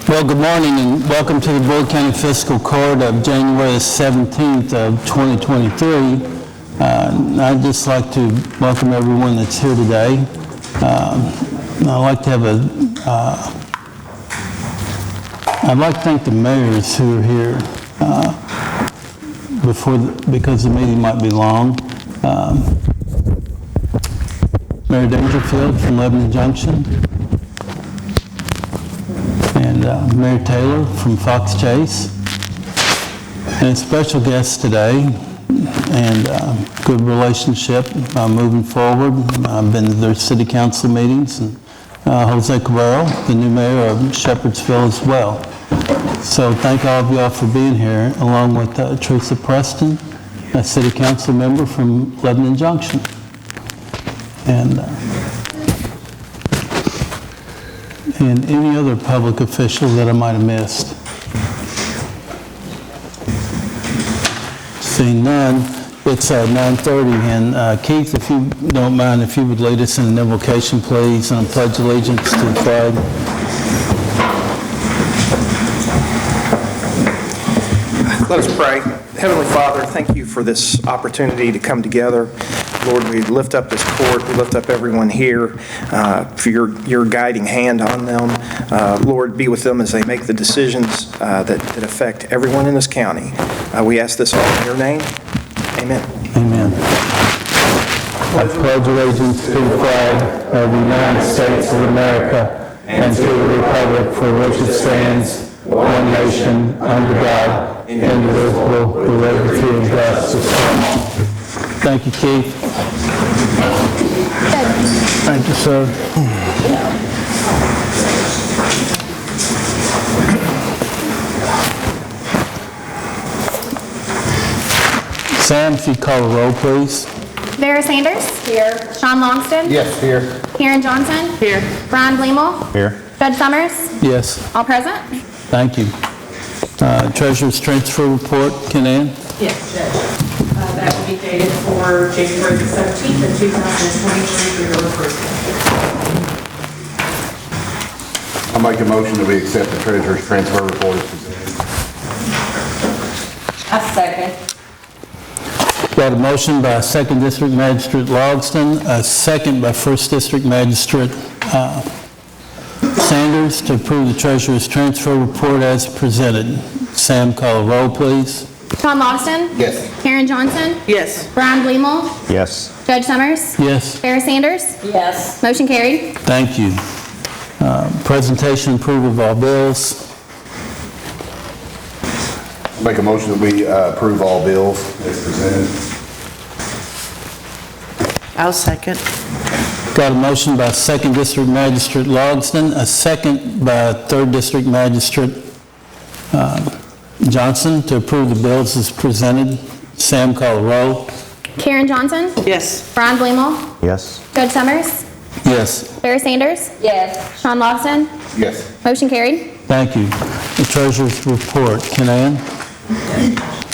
Well, good morning and welcome to the Bullitt County Fiscal Court of January 17th of 2023. I'd just like to welcome everyone that's here today. I'd like to thank the mayors who are here because the meeting might be long. Mayor Dangerfield from Lebanon Junction, and Mayor Taylor from Fox Chase, and special guests today, and good relationship moving forward. I've been to their city council meetings, and Jose Cabrero, the new mayor of Shepherdsville as well. So thank all of y'all for being here, along with Teresa Preston, a city council member from Lebanon Junction. And any other public official that I might have missed. Seeing none, it's 9:30, and Keith, if you don't mind, if you would lead us in an invocation, please, and pledge allegiance to the flag. Let us pray. Heavenly Father, thank you for this opportunity to come together. Lord, we lift up this court, we lift up everyone here for your guiding hand on them. Lord, be with them as they make the decisions that affect everyone in this county. We ask this all in your name. Amen. Amen. I pledge allegiance to the flag of the United States of America and to the republic for which it stands, one nation, under God, indivisible, with liberty and justice for all. Thank you, Keith. Thank you, sir. Sam, if you call a roll, please. Vera Sanders? Here. Sean Longston? Yes, here. Karen Johnson? Here. Brian Bleemel? Here. Judge Summers? Yes. All present? Thank you. Treasurer's transfer report, Kenan? Yes, Judge. That will be dated for January the 17th of 2023 for your approval. I'll make a motion that we accept the treasurer's transfer report as presented. A second. Got a motion by 2nd District Magistrate Logston, a second by 1st District Magistrate Sanders to approve the treasurer's transfer report as presented. Sam, call a roll, please. Sean Longston? Yes. Karen Johnson? Yes. Brian Bleemel? Yes. Judge Summers? Yes. Vera Sanders? Yes. Motion carried. Thank you. Presentation approval of all bills. Make a motion that we approve all bills as presented. I'll second. Got a motion by 2nd District Magistrate Logston, a second by 3rd District Magistrate Johnson to approve the bills as presented. Sam, call a roll. Karen Johnson? Yes. Brian Bleemel? Yes. Judge Summers? Yes. Vera Sanders? Yes. Sean Longston? Yes. Motion carried. Thank you. The treasurer's report. Kenan?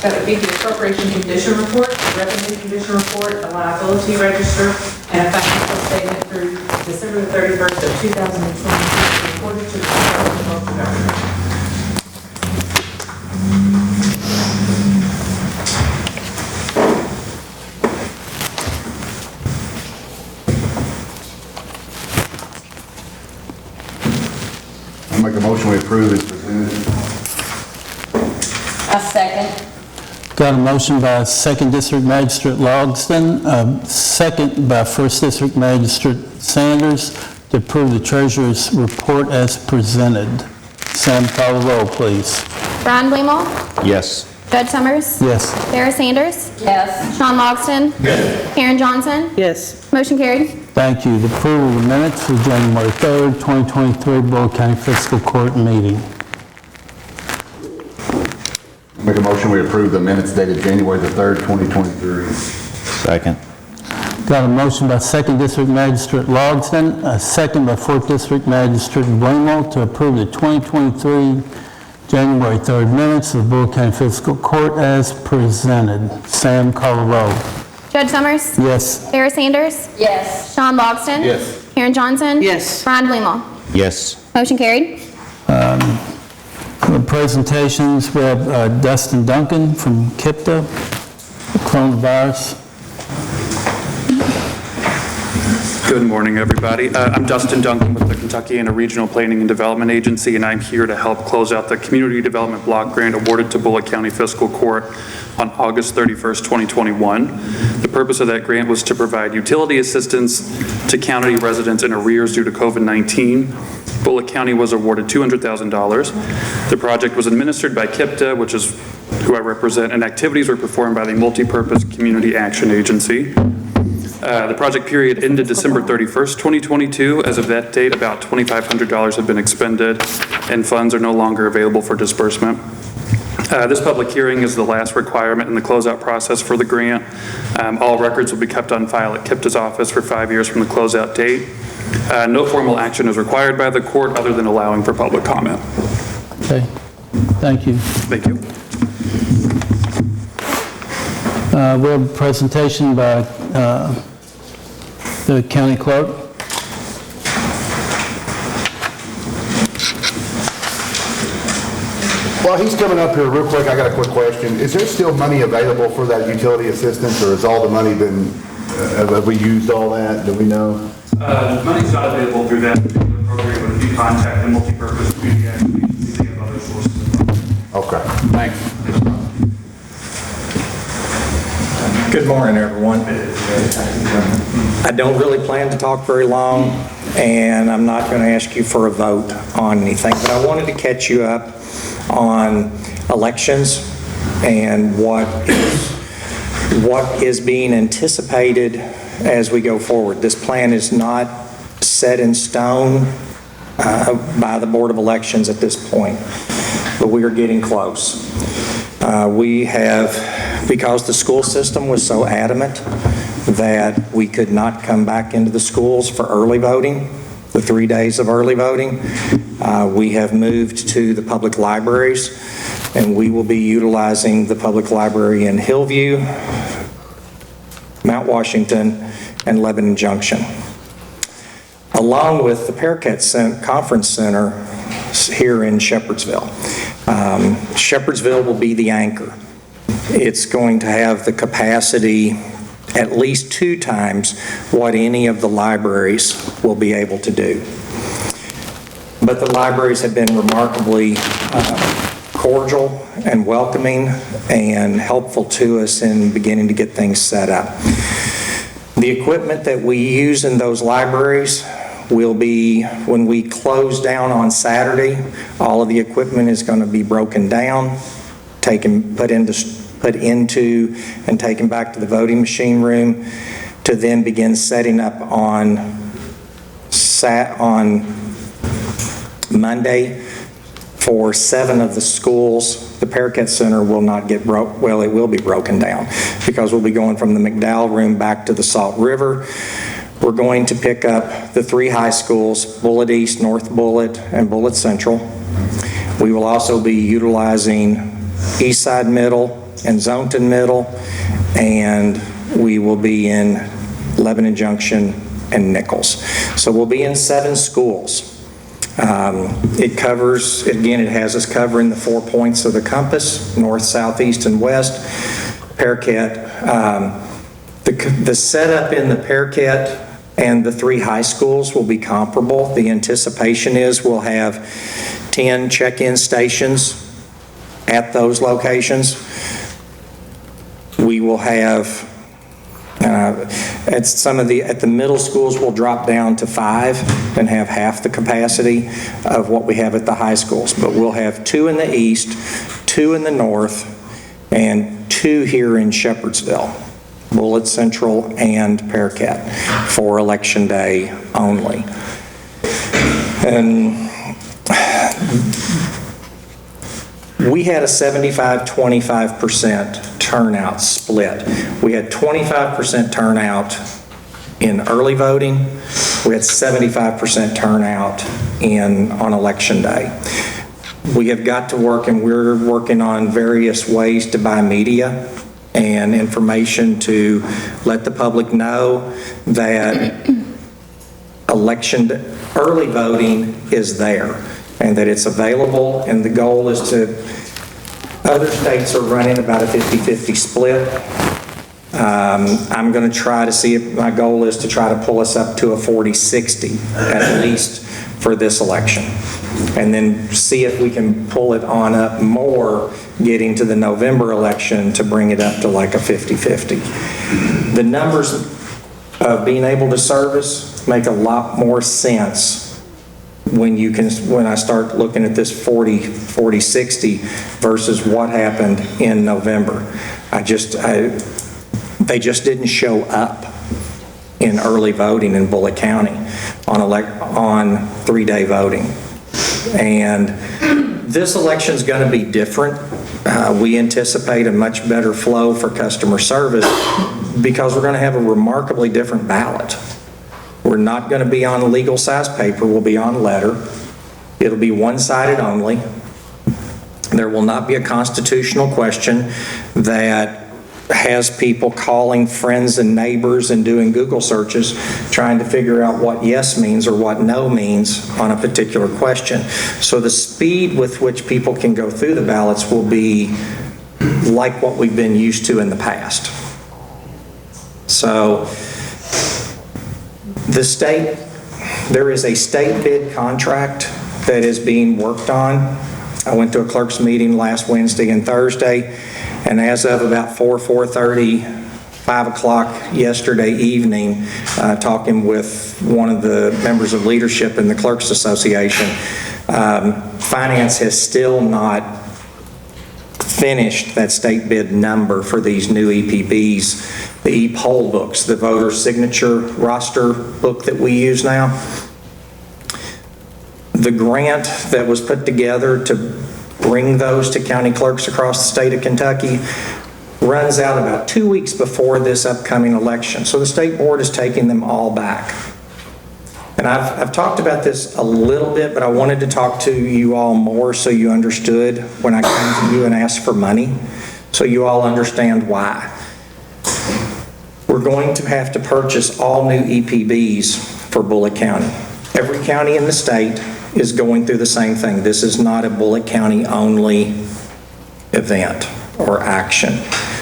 That would be the appropriation condition report, the revenue condition report, a liability register, and a financial statement through December the 31st of 2022 reported to the local government. I'll make a motion we approve as presented. A second. Got a motion by 2nd District Magistrate Logston, a second by 1st District Magistrate Sanders to approve the treasurer's report as presented. Sam, call the roll, please. Ron Blumel, Yes. Judge Summers, Yes. Sarah Sanders, Yes. Sean Logston, Karen Johnson, Yes. motion carried. Thank you. The approval of the minutes for January 3rd, 2023 Bullitt County Fiscal Court meeting. Make a motion, we approve the minutes dated January the 3rd, 2023. Second. Got a motion by 2nd District Magistrate Logston, a second by 4th District Magistrate Blumel to approve the 2023 January 3rd minutes of the Bullitt County Fiscal Court as presented. Sam, call the roll. Judge Summers, Yes. Sarah Sanders, Yes. Sean Logston, Yes. Karen Johnson, Yes. Ron Blumel, Yes. motion carried. For presentations, we have Dustin Duncan from KIPTA, coronavirus. Good morning, everybody. I'm Dustin Duncan with the Kentuckiana Regional Planning and Development Agency, and I'm here to help close out the Community Development Block Grant awarded to Bullitt County Fiscal Court on August 31st, 2021. The purpose of that grant was to provide utility assistance to county residents in arrears due to COVID-19. Bullitt County was awarded $200,000. The project was administered by KIPTA, which is who I represent, and activities were performed by the Multipurpose Community Action Agency. The project period ended December 31st, 2022. As of that date, about $2,500 have been expended, and funds are no longer available for disbursement. This public hearing is the last requirement in the closeout process for the grant. All records will be kept on file at KIPTA's office for 5 years from the closeout date. No formal action is required by the court other than allowing for public comment. Okay, thank you. Thank you. We have a presentation by the county clerk. While he's coming up here real quick, I got a quick question. Is there still money available for that utility assistance, or has all the money been, have we used all that? Do we know? Money's not available through that particular program, but if you contact the Multipurpose Community Action Agency, they have other sources of funding. Okay, thanks. Good morning, everyone. I don't really plan to talk very long, and I'm not going to ask you for a vote on anything, but I wanted to catch you up on elections and what is being anticipated as we go forward. This plan is not set in stone by the Board of Elections at this point, but we are getting close. We have, because the school system was so adamant that we could not come back into the schools for early voting, the 3 days of early voting, we have moved to the public libraries, and we will be utilizing the public library in Hillview, Mount Washington, and Lebanon Junction, along with the Pearcat Conference Center here in Shepherdsville. Shepherdsville will be the anchor. It's going to have the capacity at least 2 times what any of the libraries will be able to do. But the libraries have been remarkably cordial and welcoming and helpful to us in beginning to get things set up. The equipment that we use in those libraries will be, when we close down on Saturday, all of the equipment is going to be broken down, put into and taken back to the voting machine room to then begin setting up on Monday for 7 of the schools. The Pearcat Center will not get well, it will be broken down because we'll be going from the McDowell room back to the Salt River. We're going to pick up the 3 high schools, Bullitt East, North Bullitt, and Bullitt Central. We will also be utilizing Eastside Middle and Zonton Middle, and we will be in Lebanon Junction and Nichols. So we'll be in 7 schools. It covers, again, it has us covering the 4 points of the compass, north, south, east, and west. Pearcat, the setup in the Pearcat and the 3 high schools will be comparable. The anticipation is we'll have 10 check-in stations at those locations. We will have At at the middle schools, we'll drop down to 5 and have half the capacity of what we have at the high schools. But we'll have 2 in the east, 2 in the north, and 2 here in Shepherdsville, Bullitt Central and Pearcat, for Election Day only. And we had a 75-25% turnout split. We had 25% turnout in early voting. We had 75% turnout on Election Day. We have got to work, and we're working on various ways to buy media and information to let the public know that early voting is there and that it's available, and the goal is other states are running about a 50-50 split. I'm going to try to see if my goal is to try to pull us up to a 40-60 at least for this election, and then see if we can pull it on up more getting to the November election to bring it up to like a 50-50. The numbers of being able to service make a lot more sense when I start looking at this 40-60 versus what happened in November. They just didn't show up in early voting in Bullitt County on 3-day voting. And this election is going to be different. We anticipate a much better flow for customer service because we're going to have a remarkably different ballot. We're not going to be on legal size paper, we'll be on letter. It'll be one-sided only. There will not be a constitutional question that has people calling friends and neighbors and doing Google searches trying to figure out what yes means or what no means on a particular question. So the speed with which people can go through the ballots will be like what we've been used to in the past. So there is a state bid contract that is being worked on. I went to a clerk's meeting last Wednesday and Thursday, and as of about 4:30, 5 o'clock yesterday evening, talking with one of the members of leadership in the Clerks Association, Finance has still not finished that state bid number for these new EPBs, the e-poll books, the voter signature roster book that we use now. The grant that was put together to bring those to county clerks across the state of Kentucky runs out about 2 weeks before this upcoming election. So the state board is taking them all back. And I've talked about this a little bit, but I wanted to talk to you all more so you understood when I came to you and asked for money, so you all understand why. We're going to have to purchase all new EPBs for Bullitt County. Every county in the state is going through the same thing. This is not a Bullitt County only event or action.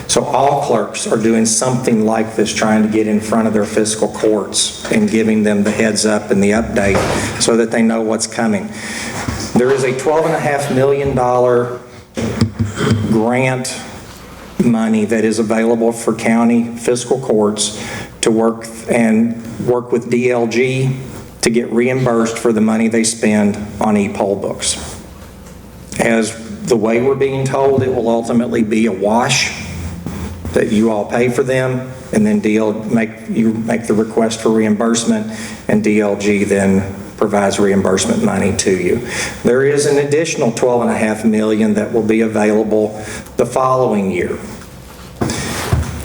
So all clerks are doing something like this, trying to get in front of their fiscal courts and giving them the heads up and the update so that they know what's coming. There is a $12.5 million grant money that is available for county fiscal courts to work with DLG to get reimbursed for the money they spend on e-poll books. As the way we're being told, it will ultimately be a wash, that you all pay for them, and then you make the request for reimbursement, and DLG then provides reimbursement money to you. There is an additional $12.5 million that will be available the following year.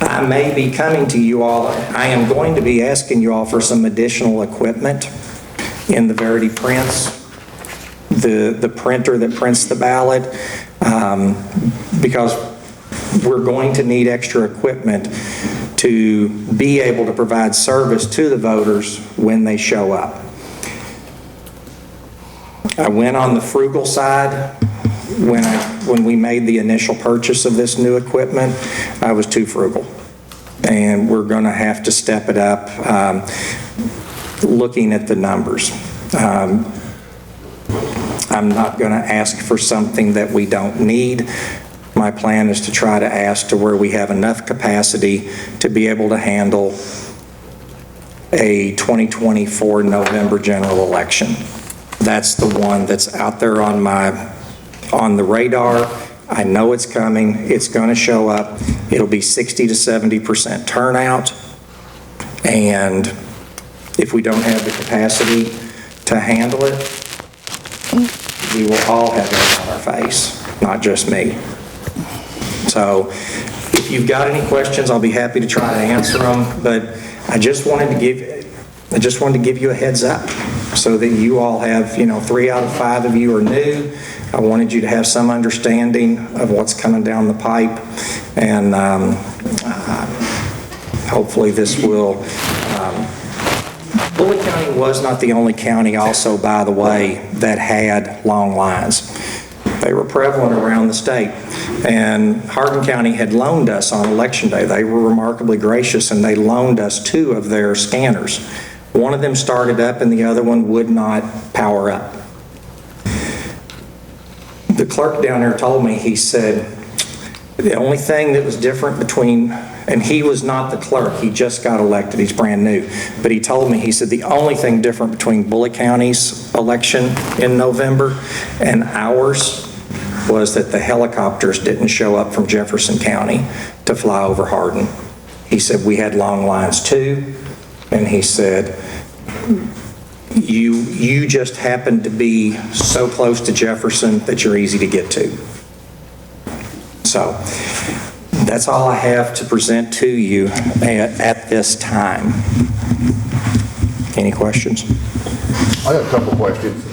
I may be coming to you all, I am going to be asking you all for some additional equipment in the Verity prints, the printer that prints the ballot, because we're going to need extra equipment to be able to provide service to the voters when they show up. I went on the frugal side when we made the initial purchase of this new equipment. I was too frugal, and we're going to have to step it up. Looking at the numbers, I'm not going to ask for something that we don't need. My plan is to try to ask to where we have enough capacity to be able to handle a 2024 November general election. That's the one that's out there on the radar. I know it's coming. It's going to show up. It'll be 60 to 70% turnout. And if we don't have the capacity to handle it, we will all have it on our face, not just me. So if you've got any questions, I'll be happy to try to answer them, but I just wanted to give you a heads up so that you all have, 3 out of 5 of you are new. I wanted you to have some understanding of what's coming down the pipe, and hopefully this will. Bullitt County was not the only county also, by the way, that had long lines. They were prevalent around the state. And Hardin County had loaned us on election day. They were remarkably gracious, and they loaned us 2 of their scanners. One of them started up and the other one would not power up. The clerk down there told me, he said, the only thing that was different between, and he was not the clerk, he just got elected, he's brand new, but he told me, he said, the only thing different between Bullitt County's election in November and ours was that the helicopters didn't show up from Jefferson County to fly over Hardin. He said, we had long lines too, and he said, you just happened to be so close to Jefferson that you're easy to get to. So that's all I have to present to you at this time. Any questions? I got a couple questions.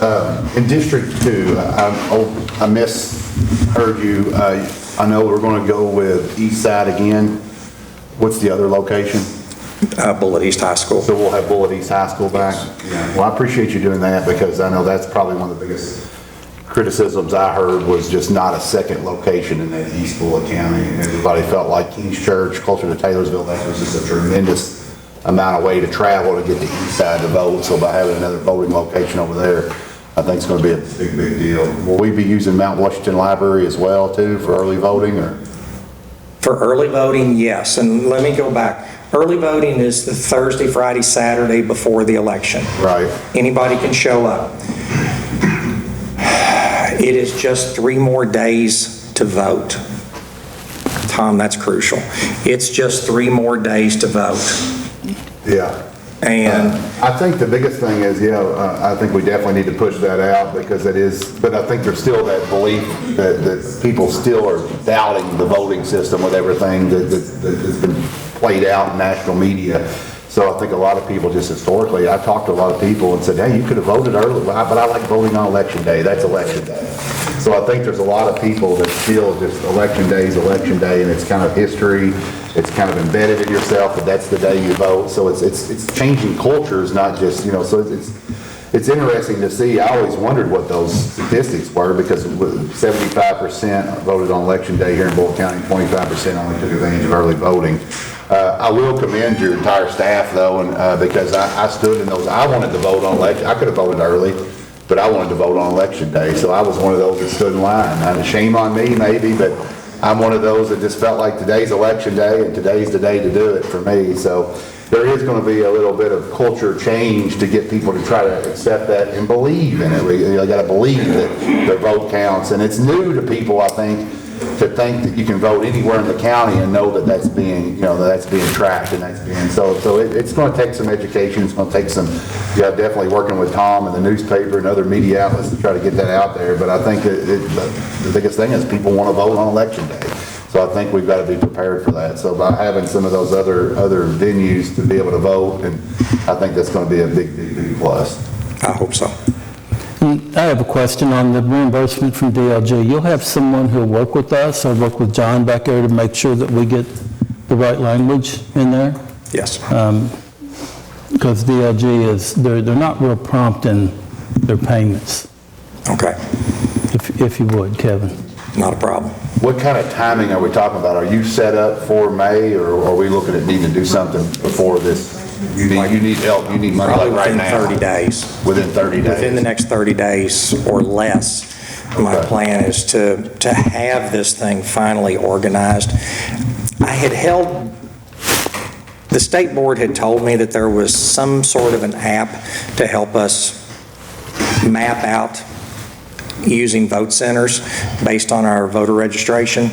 In District 2, I misheard you. I know we're going to go with East Side again. What's the other location? Bullitt East High School. So we'll have Bullitt East High School back? Yeah. Well, I appreciate you doing that, because I know that's probably one of the biggest criticisms I heard was just not a second location in that East Bullitt County. Everybody felt like King's Church, closer to Taylorsville, that was just a tremendous amount of way to travel to get the east side to vote. So by having another voting location over there, I think it's going to be a big deal. Will we be using Mount Washington Library as well too for early voting, or? For early voting, yes. And let me go back. Early voting is the Thursday, Friday, Saturday before the election. Right. Anybody can show up. It is just 3 more days to vote. Tom, that's crucial. It's just 3 more days to vote. Yeah. And I think the biggest thing is, I think we definitely need to push that out, because it is, but I think there's still that belief that people still are doubting the voting system with everything that's been played out in national media. So I think a lot of people just historically, I talked to a lot of people and said, hey, you could have voted early, but I like voting on election day. That's election day. So I think there's a lot of people that feel just election day is election day, and it's kind of history. It's kind of embedded in yourself that that's the day you vote. So it's changing cultures, not just, so it's interesting to see. I always wondered what those statistics were, because 75% voted on election day here in Bullitt County, 25% only took advantage of early voting. I will commend your entire staff, though, and because I stood in those. I wanted to vote on election. I could have voted early, but I wanted to vote on election day. So I was one of those that stood in line. Shame on me, maybe, but I'm one of those that just felt like today's election day, and today's the day to do it for me. So there is going to be a little bit of culture change to get people to try to accept that and believe in it. You got to believe that their vote counts, and it's new to people, I think, to think that you can vote anywhere in the county and know that that's being, that's being tracked, and that's being, so it's going to take some education. It's going to take some, definitely working with Tom and the newspaper and other media outlets to try to get that out there. But I think the biggest thing is people want to vote on election day. So I think we've got to be prepared for that. So by having some of those other venues to be able to vote, and I think that's going to be a big plus. I hope so. I have a question on the reimbursement from DLG. You'll have someone who'll work with us or work with John back there to make sure that we get the right language in there? Yes. Because DLG is, they're not real prompt in their payments. Okay. If you would, Kevin. Not a problem. What kind of timing are we talking about? Are you set up for May, or are we looking at needing to do something before this? You need help, you need money Probably like right within now? 30 days. Within 30 days? Within the next 30 days or less. My plan is to have this thing finally organized. I had held The state board had told me that there was some sort of an app to help us map out using vote centers based on our voter registration.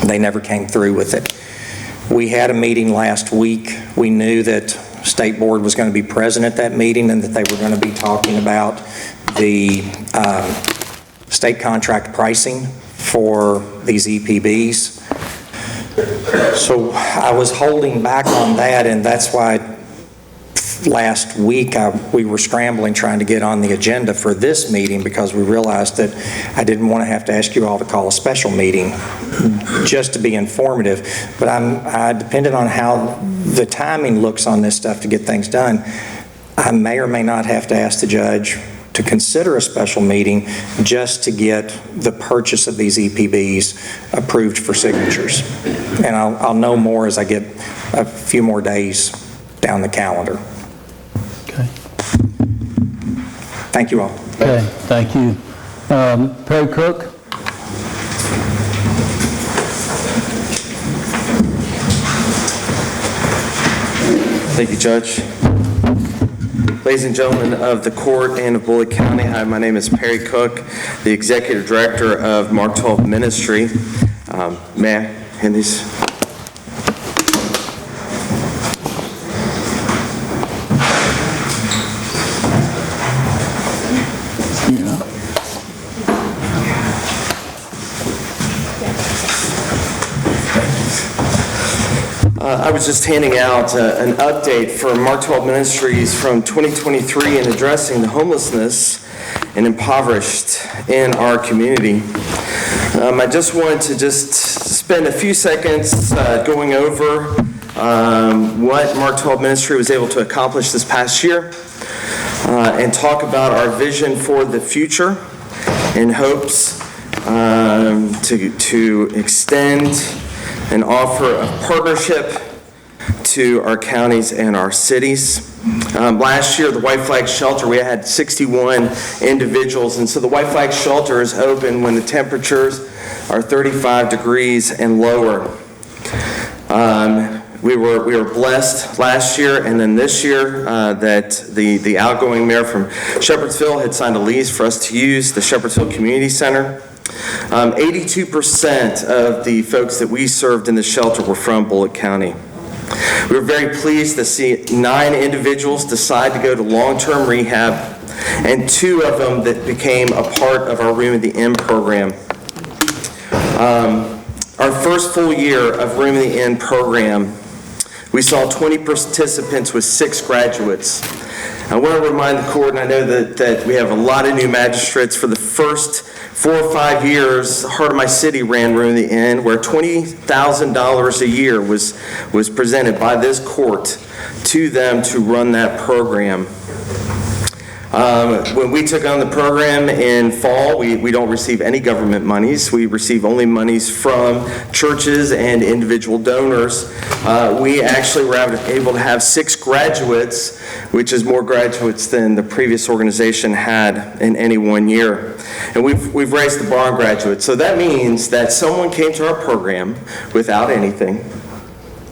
They never came through with it. We had a meeting last week. We knew that state board was going to be present at that meeting and that they were going to be talking about the state contract pricing for these EPBs. So I was holding back on that, and that's why last week we were scrambling trying to get on the agenda for this meeting, because we realized that I didn't want to have to ask you all to call a special meeting just to be informative. But I depended on how the timing looks on this stuff to get things done. I may or may not have to ask the judge to consider a special meeting just to get the purchase of these EPBs approved for signatures. And I'll know more as I get a few more days down the calendar. Okay. Thank you all. Okay, thank you. Perry Cook? Thank you, Judge. Ladies and gentlemen of the court and of Bullitt County, hi, my name is Perry Cook, the Executive Director of Mark 12 Ministry. May I hand these? I was just handing out an update for Mark 12 Ministries from 2023 in addressing the homelessness and impoverished in our community. I just wanted to spend a few seconds going over what Mark 12 Ministry was able to accomplish this past year and talk about our vision for the future and hopes to extend and offer a partnership to our counties and our cities. Last year, the White Flag Shelter, we had 61 individuals, and so the White Flag Shelter is open when the temperatures are 35 degrees and lower. We were blessed last year and then this year that the outgoing mayor from Shepherdsville had signed a lease for us to use the Shepherdsville Community Center. 82% of the folks that we served in the shelter were from Bullitt County. We were very pleased to see 9 individuals decide to go to long-term rehab, and 2 of them that became a part of our Room at the Inn program. Our first full year of Room at the Inn program, we saw 20 participants with 6 graduates. I want to remind the court, and I know that we have a lot of new magistrates. For the first 4 or 5 years, Heart of My City ran Room at the Inn, where $20,000 a year was presented by this court to them to run that program. When we took on the program in fall, we don't receive any government monies. We receive only monies from churches and individual donors. We actually were able to have 6 graduates, which is more graduates than the previous organization had in any one year. And we've raised the bar on graduates. So that means that someone came to our program without anything.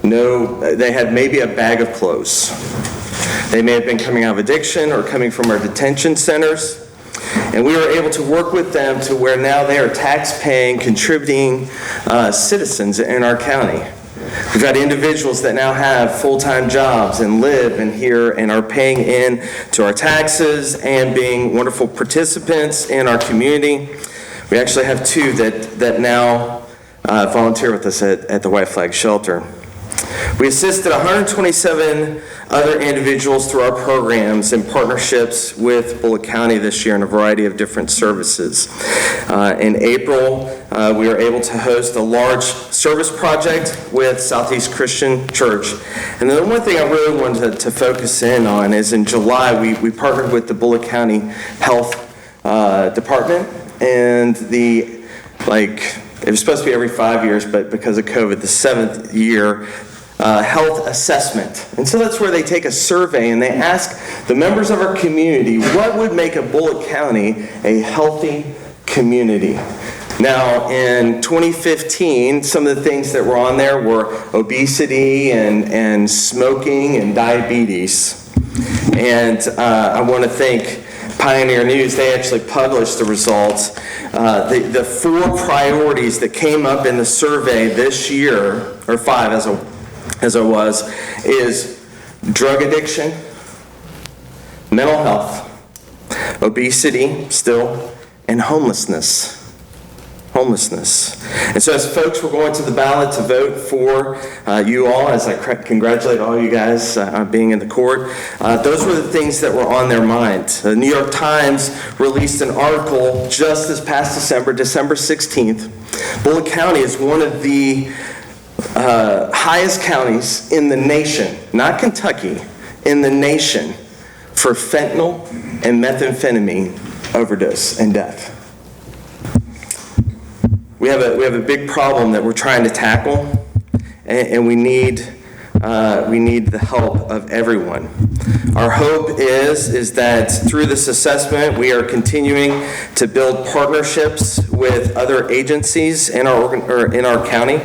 They had maybe a bag of clothes. They may have been coming out of addiction or coming from our detention centers. And we were able to work with them to where now they are tax-paying, contributing citizens in our county. We've got individuals that now have full-time jobs and live in here and are paying in to our taxes and being wonderful participants in our community. We actually have 2 that now volunteer with us at the White Flag Shelter. We assisted 127 other individuals through our programs and partnerships with Bullitt County this year in a variety of different services. In April, we were able to host a large service project with Southeast Christian Church. And the one thing I really wanted to focus in on is in July, we partnered with the Bullitt County Health Department, and it was supposed to be every 5 years, but because of COVID, the 7th year health assessment. And so that's where they take a survey and they ask the members of our community, what would make a Bullitt County a healthy community? Now, in 2015, some of the things that were on there were obesity and smoking and diabetes. And I want to thank Pioneer News. They actually published the results. The 4 priorities that came up in the survey this year, or 5 as it was, is drug addiction, mental health, obesity still, and homelessness. And so as folks were going to the ballot to vote for you all, as I congratulate all you guys on being in the court, those were the things that were on their mind. The New York Times released an article just this past December 16th. Bullitt County is one of the highest counties in the nation, not Kentucky, in the nation, for fentanyl and methamphetamine overdose and death. We have a big problem that we're trying to tackle, and we need the help of everyone. Our hope is that through this assessment, we are continuing to build partnerships with other agencies in our county.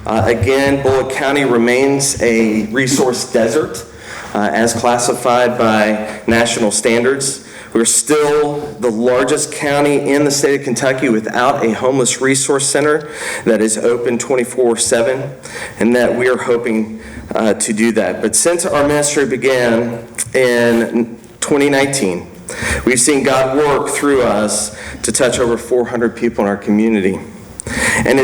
Again, Bullitt County remains a resource desert, as classified by national standards. We're still the largest county in the state of Kentucky without a homeless resource center that is open 24/7, and that we are hoping to do that. But since our ministry began in 2019, we've seen God work through us to touch over 400 people in our community. And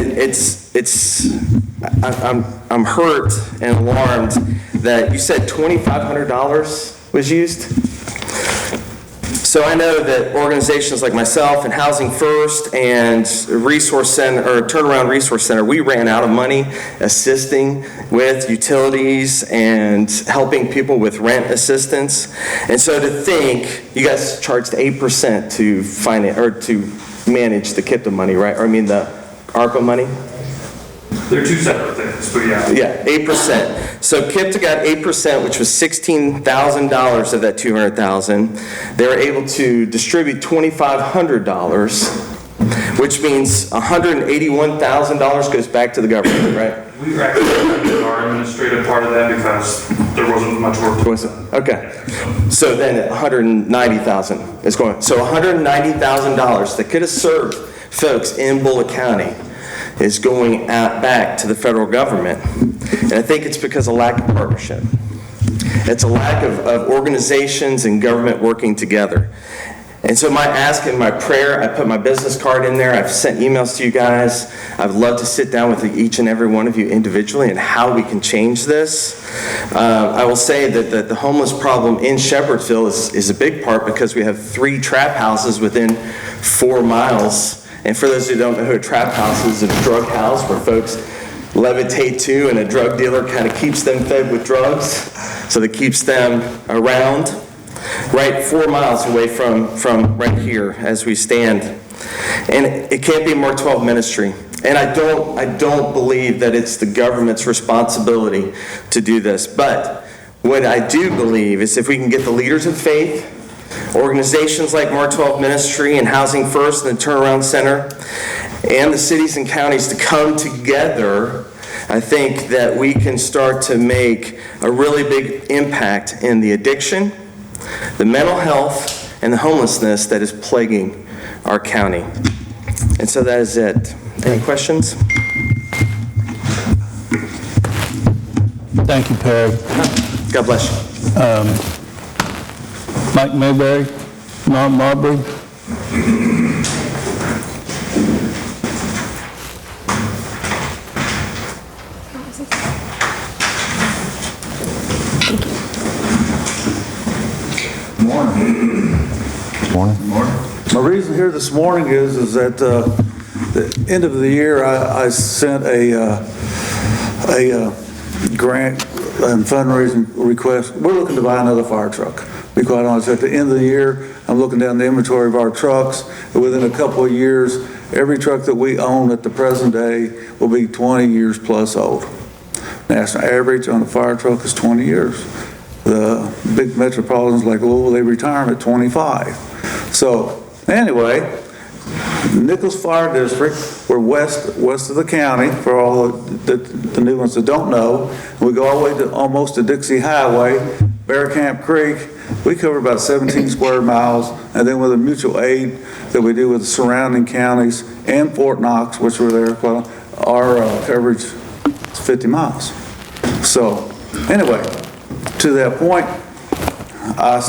I'm hurt and alarmed that you said $2,500 was used. So I know that organizations like myself and Housing First and Resource Center, or Turnaround Resource Center, we ran out of money assisting with utilities and helping people with rent assistance. And so to think, you guys charged 8% to finance or to manage the KIPTA money, right? Or I mean the ARPA money? They're 2 separate things, but yeah. Yeah, 8%. So KIPTA got 8%, which was $16,000 of that $200,000. They were able to distribute $2,500, which means $181,000 goes back to the government, right? We were actually our administrative part of that because there wasn't much work to do. Okay. So then $190,000 is going. So $190,000 that could have served folks in Bullitt County is going back to the federal government. And I think it's because of lack of partnership. It's a lack of organizations and government working together. And so my ask and my prayer, I put my business card in there. I've sent emails to you guys. I'd love to sit down with each and every one of you individually and how we can change this. I will say that the homeless problem in Shepherdsville is a big part because we have 3 trap houses within 4 miles. And for those who don't know who a trap house is, it's a drug house where folks levitate to, and a drug dealer kind of keeps them fed with drugs, so that keeps them around. Right 4 miles away from right here as we stand. And it can't be Mark 12 ministry. And I don't believe that it's the government's responsibility to do this. But what I do believe is if we can get the leaders of faith, organizations like Mark 12 Ministry and Housing First and the Turnaround Center, and the cities and counties to come together, I think that we can start to make a really big impact in the addiction, the mental health, and the homelessness that is plaguing our county. And so that is it. Any questions? Thank you, Perry. God bless you. Mike Mayberry, Mark Marbury. My reason here this morning is that the end of the year, I sent a grant and fundraising request. We're looking to buy another fire truck. To be quite honest, at the end of the year, I'm looking down the inventory of our trucks, and within a couple of years, every truck that we own at the present day will be 20 years plus old. National average on a fire truck is 20 years. The big metropolitans like Louisville, they retire them at 25. So anyway, Nichols Fire District, we're west of the county, for all the new ones that don't know. We go all the way to, almost to Dixie Highway, Bear Camp Creek. We cover about 17 square miles, and then with a mutual aid that we do with the surrounding counties and Fort Knox, which we're there, well, our coverage is 50 miles. So, anyway, to that point, I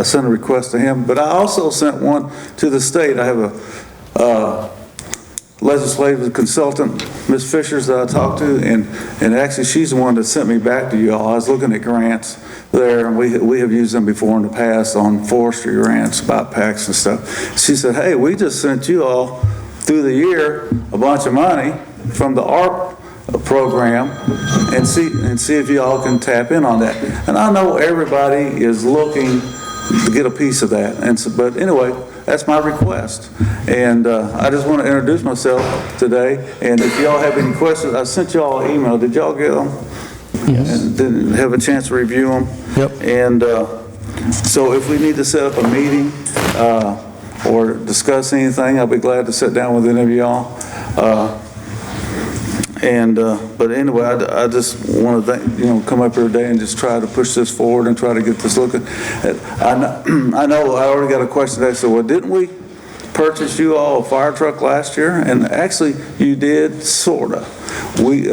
sent a request to him, but I also sent one to the state. I have a legislative consultant, Ms. Fishers, that I talked to, and actually she's the one that sent me back to you all. I was looking at grants there, and we have used them before in the past on forestry grants, BIPACs and stuff. She said, hey, we just sent you all through the year a bunch of money from the ARP program, and see if y'all can tap in on that. And I know everybody is looking to get a piece of that, but anyway, that's my request. And I just want to introduce myself today, and if y'all have any questions, I sent y'all an email. Did y'all get them? Yes. And didn't have a chance to review them? Yep. And so if we need to set up a meeting or discuss anything, I'll be glad to sit down with any of y'all. But anyway, I just want to come up here today and just try to push this forward and try to get this looking. I know I already got a question today, so well, didn't we purchase you all a fire truck last year? And actually, you did, sorta. We,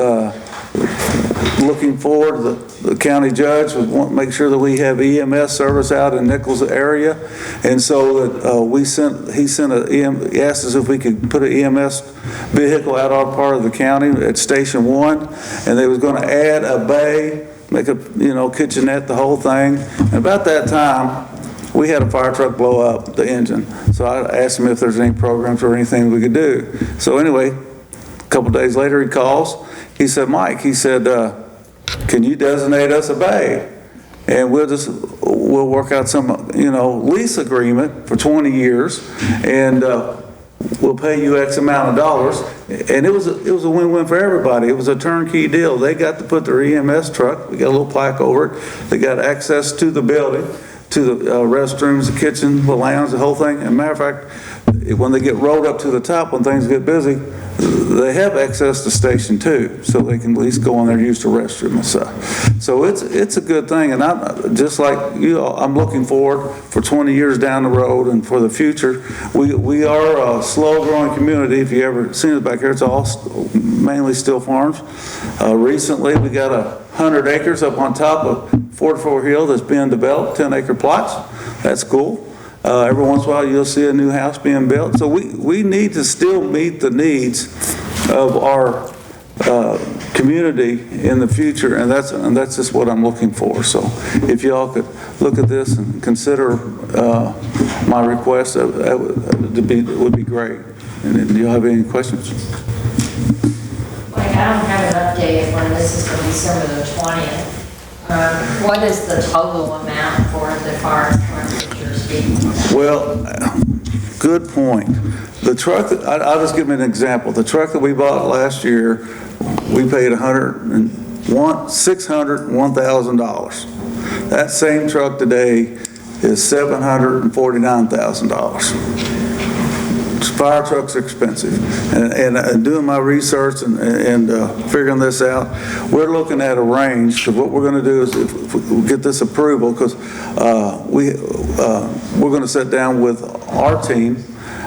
looking forward, the county judge would want to make sure that we have EMS service out in Nichols area, and so that he asked us if we could put an EMS vehicle out our part of the county at Station 1, and they was going to add a bay, make a kitchenette, the whole thing. And about that time, we had a fire truck blow up the engine. So I asked him if there's any programs or anything we could do. So anyway, a couple days later he calls. He said, Mike, he said, can you designate us a bay? And we'll work out some, lease agreement for 20 years, and we'll pay you X amount of dollars. And it was a win-win for everybody. It was a turnkey deal. They got to put their EMS truck, we got a little plaque over it. They got access to the building, to the restrooms, the kitchen, the lounge, the whole thing. As a matter of fact, when they get rolled up to the top, when things get busy, they have access to Station 2, so they can at least go in there and use the restroom and stuff. So it's a good thing, and I'm just like you all, I'm looking forward for 20 years down the road and for the future. We are a slow-growing community. If you ever seen it back here, it's all mainly still farms. Recently, we got 100 acres up on top of 44 Hill that's being developed, 10-acre plots. That's cool. Every once in a while you'll see a new house being built. So we need to still meet the needs of our community in the future, and that's just what I'm looking for. So if y'all could look at this and consider my request, that would be great. And do y'all have any questions? Like, I don't have an update when this is for December the 20th. What is the total amount for the fire truck that you're speaking about? Well, good point. The truck, I'll just give you an example. The truck that we bought last year, we paid $601,000. That same truck today is $749,000. Fire trucks are expensive, and doing my research and figuring this out, we're looking at a range. Because what we're going to do is, if we get this approval, because we're going to sit down with our team,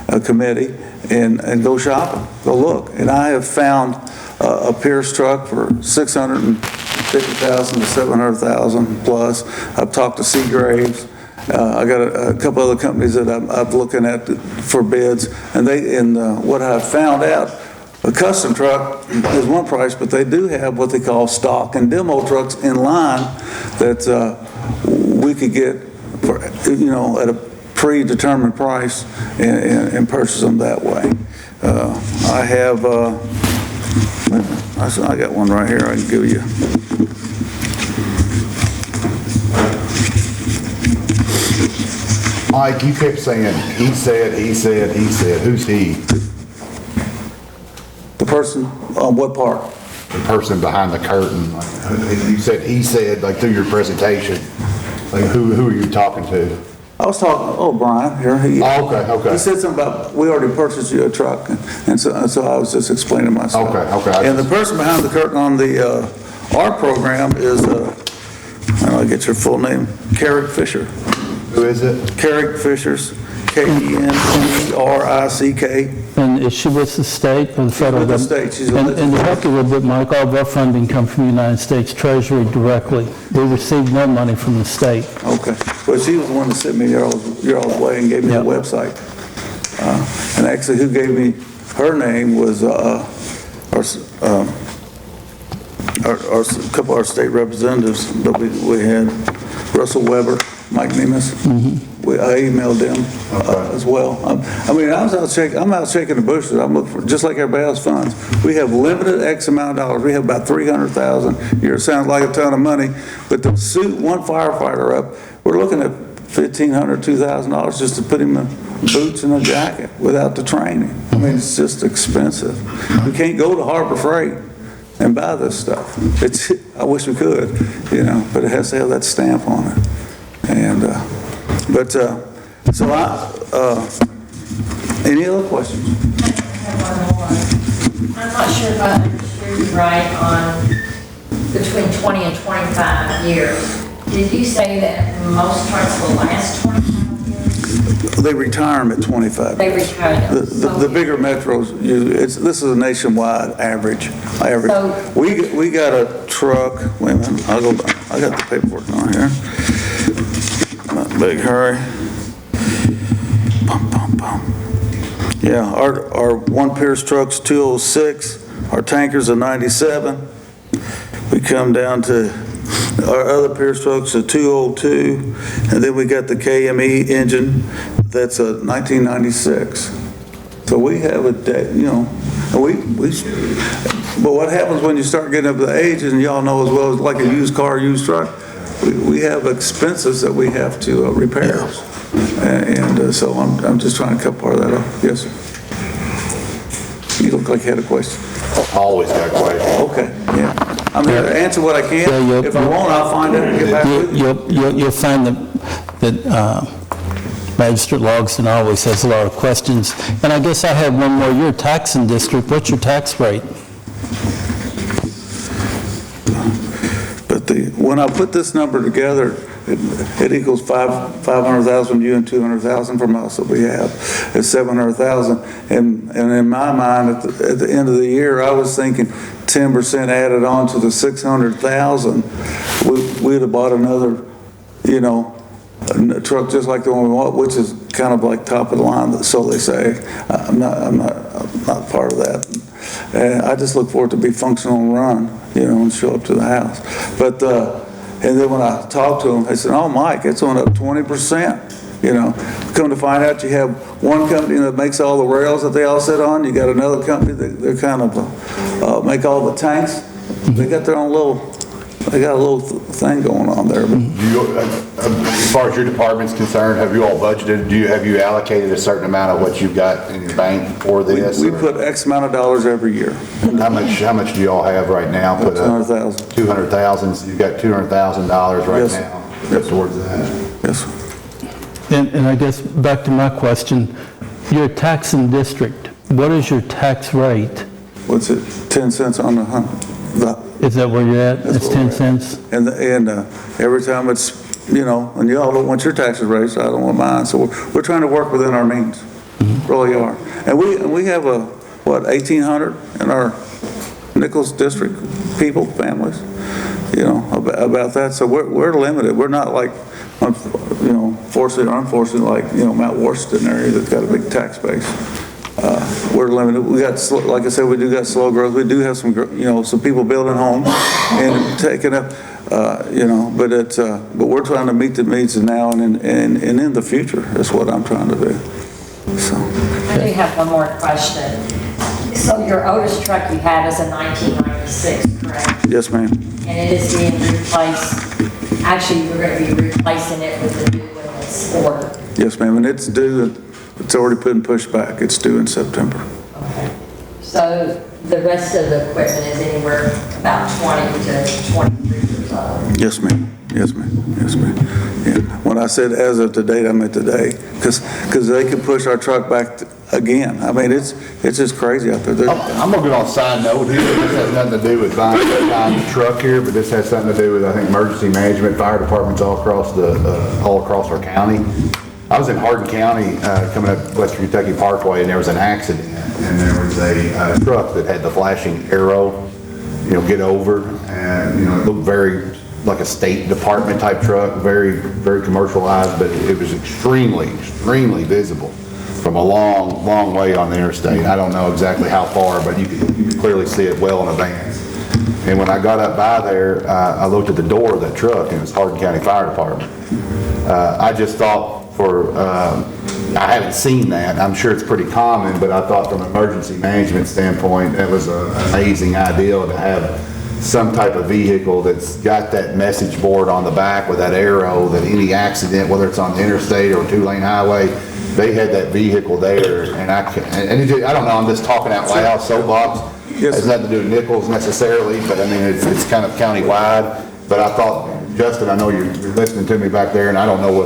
a committee, and go shopping, go look. And I have found a Pierce truck for $650,000 to $700,000 plus. I've talked to Seagraves. I got a couple other companies that I'm looking at for bids, and what I found out, a custom truck is one price, but they do have what they call stock and demo trucks in line that we could get for, at a predetermined price and purchase them that way. I got one right here I can give you. Mike, you kept saying, he said. Who's he? The person on what part? The person behind the curtain. You said he said, like through your presentation. Like who are you talking to? I was talking, Brian here. Okay. He said something about, we already purchased you a truck, and so I was just explaining myself. Okay. And the person behind the curtain on the, our program is, I'll get your full name, Carrick Fisher. Who is it? Carrick Fisher's, Kenerick. And is she with the state or the federal with the government? state. She's with And to help you a little bit, Mike, all of our funding comes from the United States Treasury directly. We receive no money from the state. Okay, well, she was the one that sent me your all's way and gave me the Yep. website. And actually, who gave me her name was a couple of our state representatives that we had, Russell Weber, Mike Nemus. I emailed them as well. I'm out shaking the bushes. I'm looking for, just like everybody else funds. We have limited X amount of dollars. We have about 300,000 a year. It sounds like a ton of money, but to suit one firefighter up, we're looking at $1,500, $2,000 just to put him in boots and a jacket without the training. I mean, it's just expensive. We can't go to Harbor Freight and buy this stuff. I wish we could, but it has to have that stamp on it. And, any other questions? I have one more. I'm not sure if I understood you right on between 20 and 25 years. Did you say that most trucks will last 25 years? They retire them at 25. They retire them. The bigger metros, this is a nationwide average. So- We got a truck, wait a minute, I got the paperwork on here. Not a big hurry. Yeah, our one Pierce truck's 206, our tanker's a 97. We come down to our other Pierce truck's a 202, and then we got the KME engine that's a 1996. So we have a day, but what happens when you start getting up to the age, and y'all know as well as like a used car, used truck, we have expenses that we have to repair. And so I'm just trying to cut part of that off. Yes, sir. You look like you had a question. Always got questions. Okay, yeah. I'm here to answer what I can. Yeah, If I won't, I'll find out and get back with you. You'll find that Magistrate Logston always has a lot of questions. And I guess I have one more. You're a taxing district. What's your tax rate? But when I put this number together, it equals 500,000 from you and 200,000 from us that we have. It's 700,000. And in my mind, at the end of the year, I was thinking 10% added on to the 600,000, we'd have bought another, a truck just like the one we want, which is kind of like top of the line, so they say. I'm not part of that. I just look for it to be functional and run, and show up to the house. But and then when I talked to them, they said, "Oh, Mike, it's on up 20%." Come to find out, you have one company that makes all the rails that they all sit on. You got another company that they're kind of make all the tanks. They got their own little. They got a little thing going on there. But As far as your department's concerned, have you all budgeted? Have you allocated a certain amount of what you've got in your bank for this? we put X amount of dollars every year. How much do you all have right now? 200,000. 200,000. So you've got $200,000 right Yes. now towards that. Yes. And I guess back to my question, you're a taxing district. What is your tax rate? What's it? 10 cents on the hundred. Is that where you're at? That's It's where 10 we're at. cents? And every time it's, and y'all don't want your taxes raised, I don't want mine. So we're trying to work within our means, really are. And we have 1,800 in our Nichols district, families, about that. So we're limited. We're not like, fortunately or unfortunately, like, Mount Washington area that's got a big tax base. We're limited. We got, like I said, we do got slow growth. We do have some, some people building homes and taking up, but we're trying to meet the needs now and in the future. That's what I'm trying to do. So. I do have one more question. So your oldest truck you have is a 1996, correct? Yes, ma'am. And it is being replaced, actually, you're going to be replacing it with the new one that's ordered. Yes, ma'am. And it's due, it's already been pushed back. It's due in September. Okay. So the rest of the equipment is anywhere about 20 to 23 years old. Yes, ma'am. Yes, ma'am. Yes, ma'am. Yeah. When I said as of today, I meant today, because they could push our truck back again. I mean, it's just crazy out there. I'm gonna go on a side note here. This has nothing to do with buying the truck here, but this has something to do with, I think, emergency management, fire departments all across our county. I was in Hardin County, coming up Western Kentucky Parkway, and there was an accident, and there was a truck that had the flashing arrow, get over, and, it looked very like a State Department type truck, very, very commercialized, but it was extremely, extremely visible from a long, long way on the interstate. I don't know exactly how far, but you could clearly see it well in advance. And when I got up by there, I looked at the door of that truck, and it was Hardin County Fire Department. I just thought I haven't seen that. I'm sure it's pretty common, but I thought from an emergency management standpoint, that was an amazing idea to have some type of vehicle that's got that message board on the back with that arrow, that any accident, whether it's on the interstate or a 2-lane highway, they had that vehicle there. And I don't know, I'm just talking out loud, soapbox. Yes. Has nothing to do with Nichols necessarily, but I mean, it's kind of countywide. But I thought, Justin, I know you're listening to me back there, and I don't know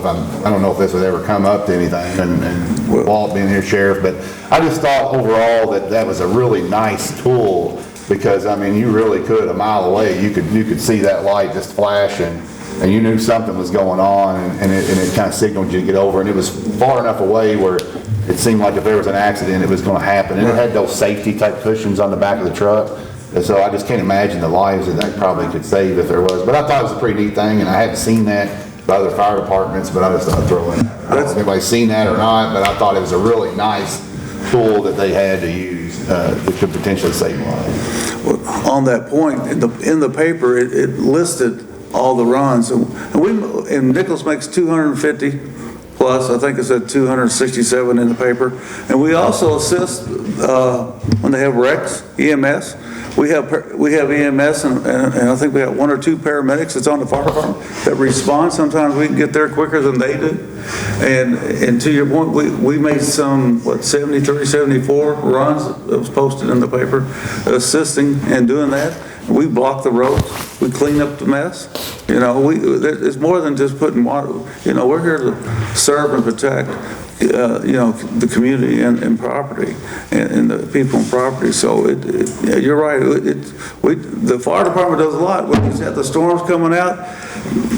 if this would ever come up to anything, and Walt being here, sheriff, but I just thought overall that was a really nice tool, because I mean, you really could, a mile away, you could see that light just flash, and you knew something was going on, and it kind of signaled you to get over, and it was far enough away where it seemed like if there was an accident, it was going to happen, and it had those safety type cushions on the back of the truck. And so I just can't imagine the lives that probably could save if there was. But I thought it was a pretty neat thing, and I hadn't seen that by other fire departments, but I just thought I'd throw in. I don't know if anybody's seen that or not, but I thought it was a really nice tool that they had to use that could potentially save lives. Well, on that point, in the paper, it listed all the runs, and Nichols makes 250 plus. I think it said 267 in the paper, and we also assist when they have wrecks, EMS. We have EMS, and I think we have 1 or 2 paramedics that's on the fire department that respond. Sometimes we can get there quicker than they do. And to your point, we made some, 73, 74 runs that was posted in the paper, assisting and doing that. We block the roads. We clean up the mess. It's more than just putting water. We're here to serve and protect, the community and property and the people and property. So you're right. The fire department does a lot. We just have the storms coming out.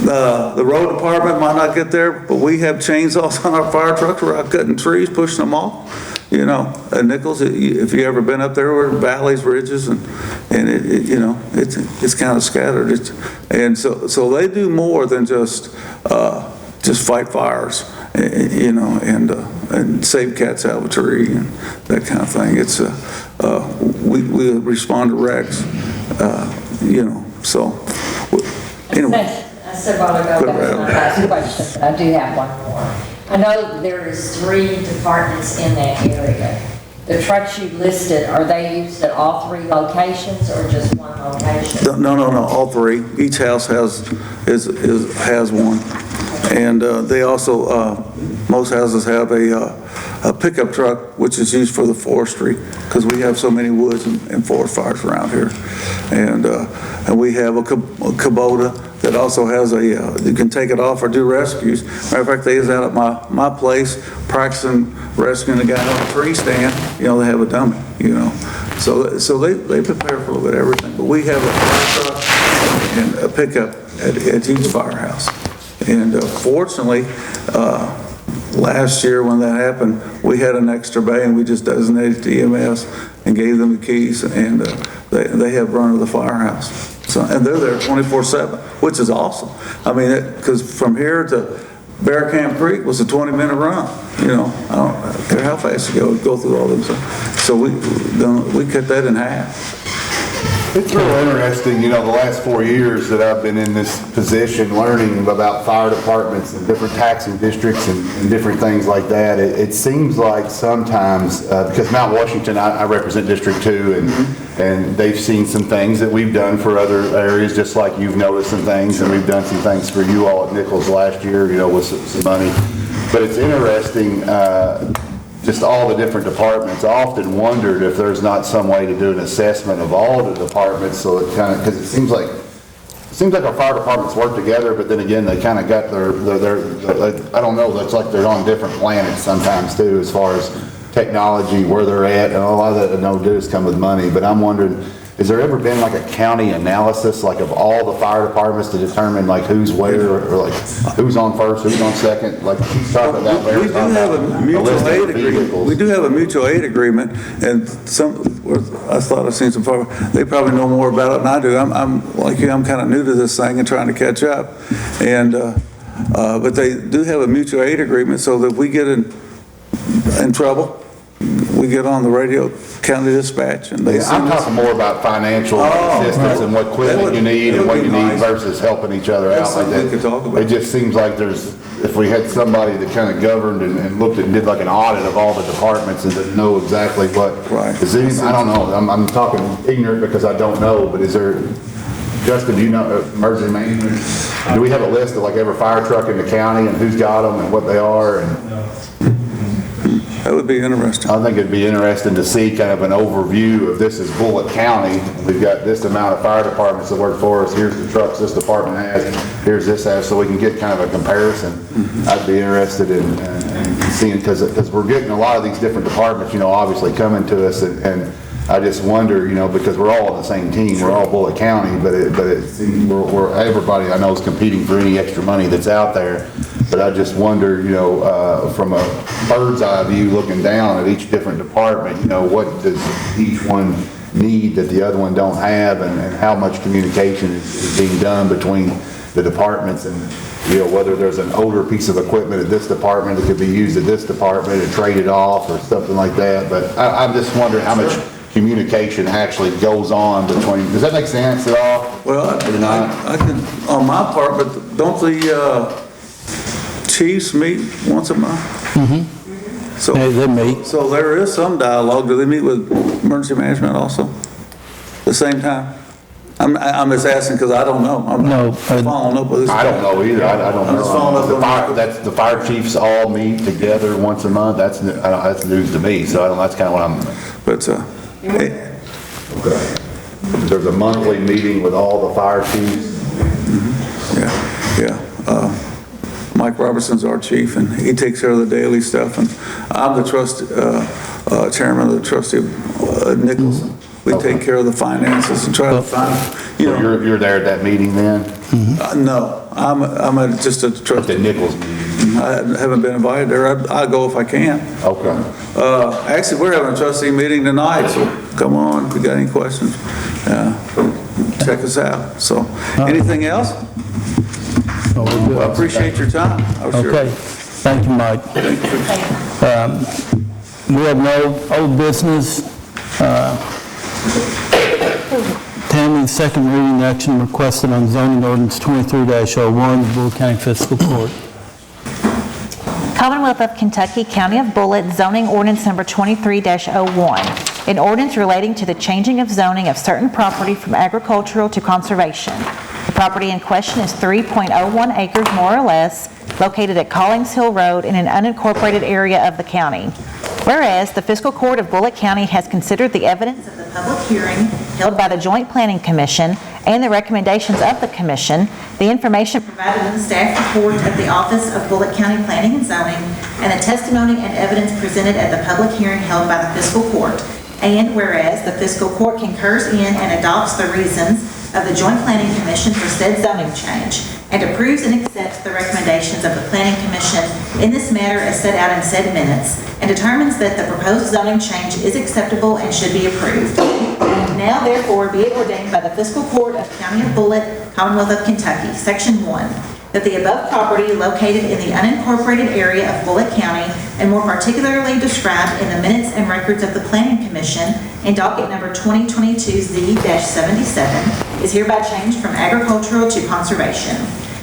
The road department might not get there, but we have chainsaws on our fire trucks. We're out cutting trees, pushing them off. At Nichols, if you ever been up there, we're valleys, ridges, and it's kind of scattered. And so they do more than just fight fires, and save cats out of a tree and that kind of thing. It's we respond to wrecks, so anyway. I said a while ago, that was my last question, but I do have one more. I know there is 3 departments in that area. The trucks you listed, are they used at all 3 locations or just one location? No, all 3. Each house has one. And they also, most houses have a pickup truck, which is used for the forestry, because we have so many woods and forest fires around here. And we have a Kubota that also has you can take it off or do rescues. Matter of fact, they was out at my place practicing rescuing a guy on a tree stand. They have a dummy, So they prepare for a little bit of everything. But we have a fire truck and a pickup at each firehouse. And fortunately, last year when that happened, we had an extra bay, and we just designated the EMS and gave them the keys, and they have run of the firehouse. So, and they're there 24/7, which is awesome. I mean, because from here to Bear Camp Creek was a 20-minute run. I don't care how fast you go through all them. So we cut that in half. It's real interesting, the last 4 years that I've been in this position, learning about fire departments and different taxing districts and different things like that. It seems like sometimes, because Mount Washington, I represent District 2, and they've seen some things that we've done for other areas, just like you've noticed some things, and we've done some things for you all at Nichols last year, with some money. But it's interesting, just all the different departments. I often wondered if there's not some way to do an assessment of all the departments, so it because it seems like seems like our fire departments work together, but then again, they kind of got their, I don't know, it's like they're on different planets sometimes too, as far as technology, where they're at, and a lot of that no does come with money. But I'm wondering, has there ever been like a county analysis, like of all the fire departments to determine like who's where, or like who's on first, who's on second? Like he's talking about there. We do have a mutual aid agreement. We do have a mutual aid agreement, and I thought I've seen some fire, they probably know more about it than I do. I'm like you, I'm kind of new to this thing and trying to catch up. And, but they do have a mutual aid agreement, so that if we get in trouble, we get on the radio, county dispatch, and they I'm talking more about financial assistance and what equipment you need and what you need versus helping each other out like that. We could talk about. It just seems like if we had somebody that kind of governed and looked at and did like an audit of all the departments and didn't know exactly what. Right. I don't know. I'm talking ignorant because I don't know, but is there, Justin, do you know, emergency management? Do we have a list of like every fire truck in the county and who's got them and what they are? And That would be interesting. I think it'd be interesting to see kind of an overview of this is Bullitt County. We've got this amount of fire departments that work for us. Here's the trucks this department has. Here's this has, so we can get kind of a comparison. I'd be interested in seeing, because we're getting a lot of these different departments, obviously coming to us, and I just wonder, because we're all on the same team, we're all Bullitt County, but it seems everybody I know is competing for any extra money that's out there. But I just wonder, from a bird's eye view, looking down at each different department, what does each one need that the other one don't have, and how much communication is being done between the departments, and whether there's an older piece of equipment at this department that could be used at this department and traded off or something like that. But I'm just wondering how much communication actually goes on between. Does that make sense at all? Well, I can, on my part, but don't the chiefs meet once a month? Mm-hmm. So, They meet. So there is some dialogue. Do they meet with emergency management also? The same time? I'm just asking because I don't know. I'm not following up with this. I don't know either. I don't I'm just following up know. The fire chiefs all meet together once a month. That's news to me. So that's kind of what I'm. But Okay. There's a monthly meeting with all the fire chiefs. Yeah. Mike Robertson's our chief, and he takes care of the daily stuff. And I'm the chairman of the trustee of Nicholson. We take care of the finances and try to find. You're there at that meeting then? No, I'm just a trustee. At the Nichols meeting. I haven't been invited there. I go if I can. Okay. Actually, we're having a trustee meeting tonight, so come on if you got any questions. Check us out. So, anything else? Oh, we're good. I appreciate your time. Okay. Thank you, Mike. We have no old business. Tammy's second reading action requested on zoning ordinance 23-01, Bullitt County Fiscal Court. Commonwealth of Kentucky, County of Bullitt, zoning ordinance number 23-01, an ordinance relating to the changing of zoning of certain property from agricultural to conservation. The property in question is 3.01 acres more or less, located at Collings Hill Road in an unincorporated area of the county. Whereas the Fiscal Court of Bullitt County has considered the evidence of the public hearing held by the Joint Planning Commission and the recommendations of the Commission, the information provided in the staff report of the Office of Bullitt County Planning and Zoning, and the testimony and evidence presented at the public hearing held by the Fiscal Court. And whereas the Fiscal Court concurs in and adopts the reasons of the Joint Planning Commission for said zoning change, and approves and accepts the recommendations of the Planning Commission in this matter as set out in said minutes, and determines that the proposed zoning change is acceptable and should be approved. Now therefore be it ordained by the Fiscal Court of County of Bullitt, Commonwealth of Kentucky, Section 1, that the above property located in the unincorporated area of Bullitt County, and more particularly described in the minutes and records of the Planning Commission in docket number 2022Z-77, is hereby changed from agricultural to conservation.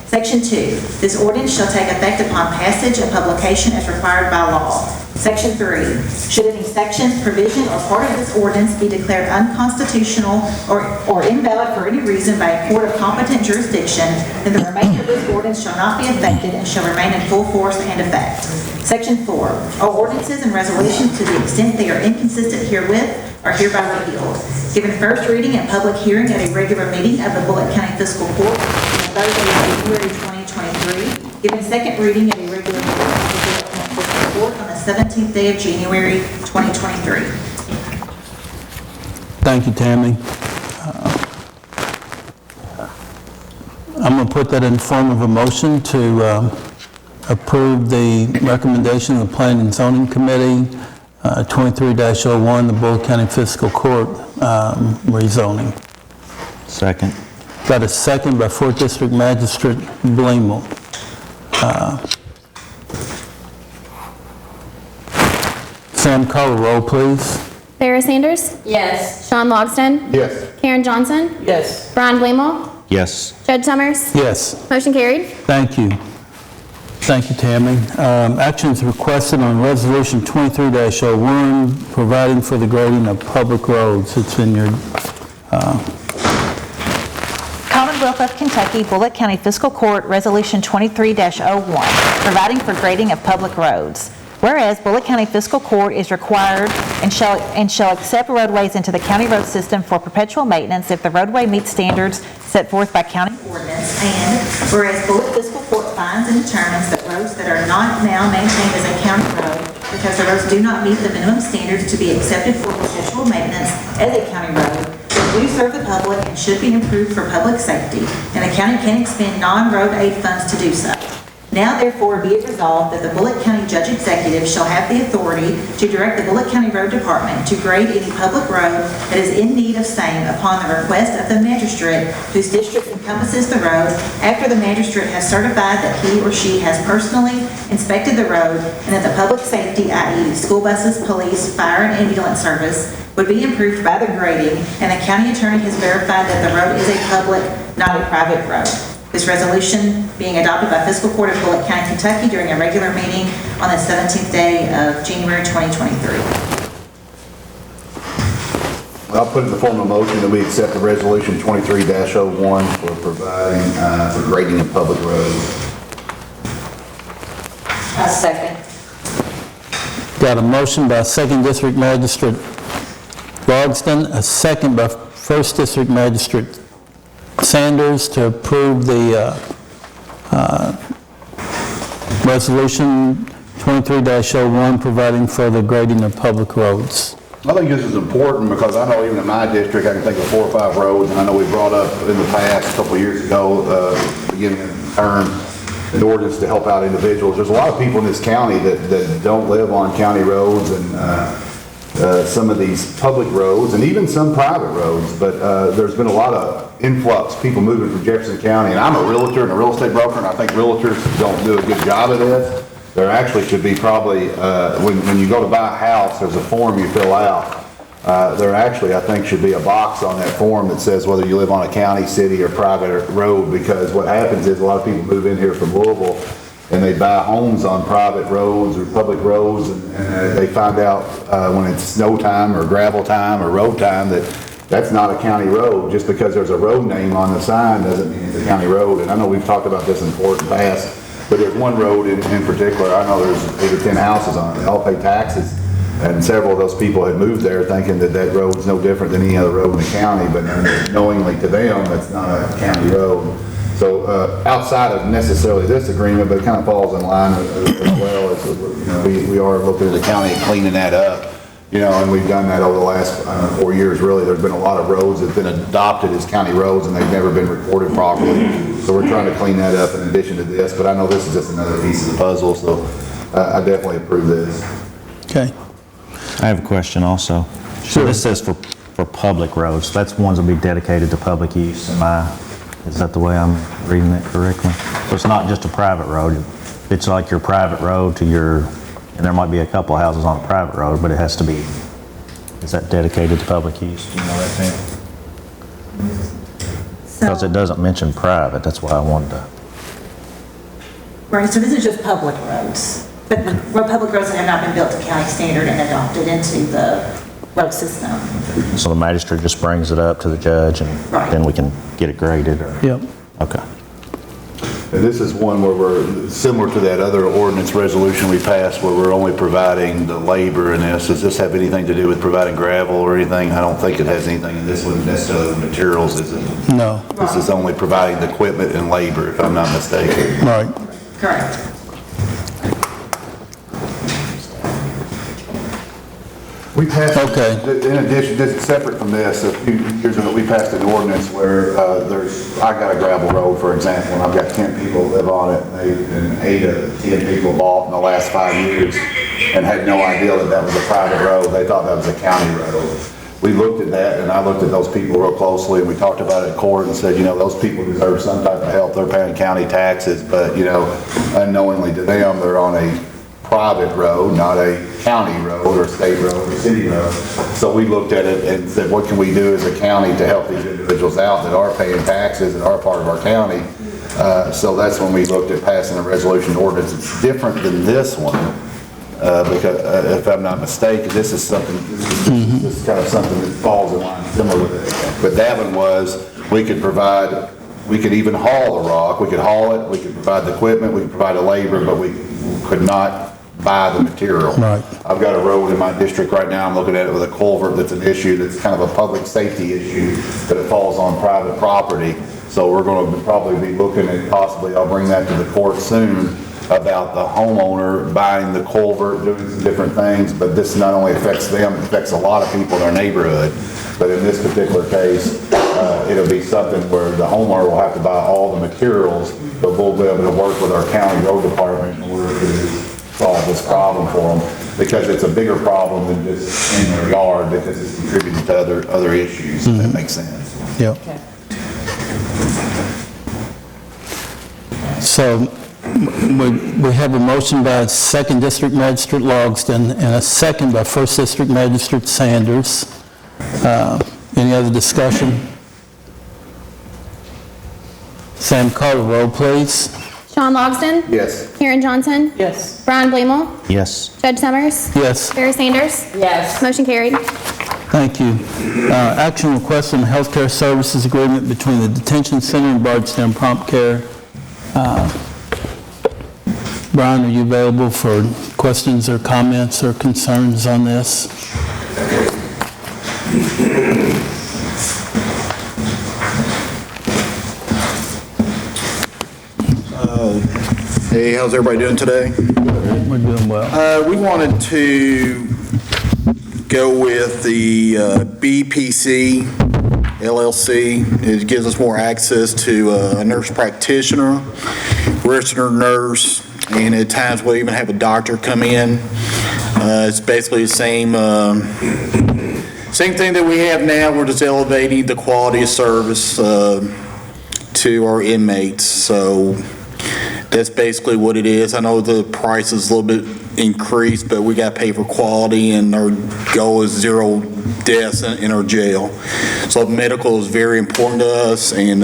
Section 2, this ordinance shall take effect upon passage and publication as required by law. Section 3, should any section, provision, or part of this ordinance be declared unconstitutional or invalid for any reason by a court of competent jurisdiction, then the remainder of this ordinance shall not be affected and shall remain in full force and effect. Section 4, all ordinances and resolutions to the extent they are inconsistent herewith are hereby repealed. Given first reading and public hearing at a regular meeting of the Bullitt County Fiscal Court on Thursday, January 2023. Given second reading at a regular meeting of the Bullitt County Fiscal Court on the 17th day of January 2023. Thank you, Tammy. I'm going to put that in the form of a motion to approve the recommendation of the Planning and Zoning Committee, 23-01, the Bullitt County Fiscal Court rezoning. Second. Got a second by 4th District Magistrate Blamel. Sam, call the roll, please. Sarah Sanders? Yes. Sean Logston? Yes. Karen Johnson? Yes. Brian Blamel? Yes. Judge Summers? Yes. Motion carried. Thank you. Thank you, Tammy. Actions requested on Resolution 23-01, providing for the grading of public roads. It's in your Commonwealth of Kentucky, Bullitt County Fiscal Court, Resolution 23-01, providing for grading of public roads. Whereas Bullitt County Fiscal Court is required and shall accept roadways into the county road system for perpetual maintenance if the roadway meets standards set forth by county ordinance. And whereas Bullitt Fiscal Court finds and determines that roads that are not now maintained as a county road because the roads do not meet the minimum standards to be accepted for perpetual maintenance as a county road, do serve the public and should be improved for public safety, and the county can expend non-road aid funds to do so. Now therefore be it resolved that the Bullitt County Judge Executive shall have the authority to direct the Bullitt County Road Department to grade any public road that is in need of same upon the request of the magistrate whose district encompasses the road, after the magistrate has certified that he or she has personally inspected the road and that the public safety, i.e. school buses, police, fire, and ambulance service, would be improved by the grading, and the county attorney has verified that the road is a public, not a private road. This resolution being adopted by Fiscal Court of Bullitt County, Kentucky during a regular meeting on the 17th day of January 2023. I'll put it in the form of a motion that we accept the Resolution 23-01 for providing for grading of public roads. A second. got a motion by 2nd District Magistrate Logston, a second by 1st District Magistrate Sanders to approve the Resolution 23-01 providing for the grading of public roads. I think this is important because I know even in my district, I can think of 4 or 5 roads, and I know we brought up in the past, a couple of years ago, beginning of the term, an ordinance to help out individuals. There's a lot of people in this county that don't live on county roads and some of these public roads and even some private roads, but there's been a lot of influx, people moving from Jefferson County, and I'm a realtor and a real estate broker, and I think realtors don't do a good job of this. There actually should be probably, when you go to buy a house, there's a form you fill out. There actually, I think, should be a box on that form that says whether you live on a county, city, or private road, because what happens is a lot of people move in here from Louisville and they buy homes on private roads or public roads, and they find out when it's snow time or gravel time or road time that that's not a county road. Just because there's a road name on the sign doesn't mean it's a county road. And I know we've talked about this in court in the past, but there's one road in particular, I know there's 8 or 10 houses on it, they all pay taxes, and several of those people had moved there thinking that that road's no different than any other road in the county, but knowingly to them, that's not a county road. So outside of necessarily this agreement, but it kind of falls in line as well, as we are looking at the county and cleaning that up. And we've done that over the last 4 years, really. There's been a lot of roads that have been adopted as county roads and they've never been recorded properly. So we're trying to clean that up in addition to this, but I know this is just another piece of the puzzle, so I definitely approve this. Okay. I have a question also. So this says for public roads, that's ones that will be dedicated to public use. Is that the way I'm reading it correctly? So it's not just a private road. It's like your private road to your, and there might be a couple of houses on a private road, but it has to be, is that dedicated to public use? Do you know that, Pam? Because it doesn't mention private, that's why I wanted to. Right, so this is just public roads. But the public roads have not been built to county standard and adopted into the road system. So the magistrate just brings it up to the judge and Right. then we can get it graded or? Yep. Okay. And this is one where we're, similar to that other ordinance resolution we passed where we're only providing the labor in this. Does this have anything to do with providing gravel or anything? I don't think it has anything in this one necessarily with materials, is it? No. This is only providing the equipment and labor, if I'm not mistaken. Right. Correct. We passed, Okay. in addition, this is separate from this, a few years ago, we passed an ordinance where I got a gravel road, for example, and I've got 10 people that live on it, and 8 of 10 people bought in the last 5 years and had no idea that that was a private road. They thought that was a county road. We looked at that, and I looked at those people real closely, and we talked about it in court and said, those people deserve some type of help. They're paying county taxes, but, unknowingly to them, they're on a private road, not a county road or state road or city road. So we looked at it and said, what can we do as a county to help these individuals out that are paying taxes and are part of our county? So that's when we looked at passing a resolution ordinance. It's different than this one, because if I'm not mistaken, this is kind of something that falls in line similar with it. But that one was, we could even haul the rock, we could haul it, we could provide the equipment, we could provide the labor, but we could not buy the material. Right. I've got a road in my district right now, I'm looking at it with a culvert that's an issue, that's kind of a public safety issue, but it falls on private property. So we're going to probably be looking at possibly, I'll bring that to the court soon, about the homeowner buying the culvert, doing some different things, but this not only affects them, it affects a lot of people in their neighborhood. But in this particular case, it'll be something where the homeowner will have to buy all the materials, but we'll be able to work with our county road department in order to solve this problem for them, because it's a bigger problem than just in their yard, because it's contributing to other issues, if that makes sense. Yep. So we have a motion by 2nd District Magistrate Logsdon and a second by 1st District Magistrate Sanders. Any other discussion? Sam, call the roll, please. Sean Logsdon? Yes. Karen Johnson? Yes. Brian Blamel? Yes. Judge Summers? Yes. Barry Sanders? Yes. Motion carried. Thank you. Action request on the healthcare services agreement between the detention center and Bardstown Prompt Care. Brian, are you available for questions or comments or concerns on this? Hey, how's everybody doing today? We're doing well. We wanted to go with the BPC LLC. It gives us more access to a nurse practitioner, registered nurse, and at times we'll even have a doctor come in. It's basically the same thing that we have now. We're just elevating the quality of service to our inmates. So that's basically what it is. I know the price is a little bit increased, but we got to pay for quality, and our goal is 0 deaths in our jail. So medical is very important to us, and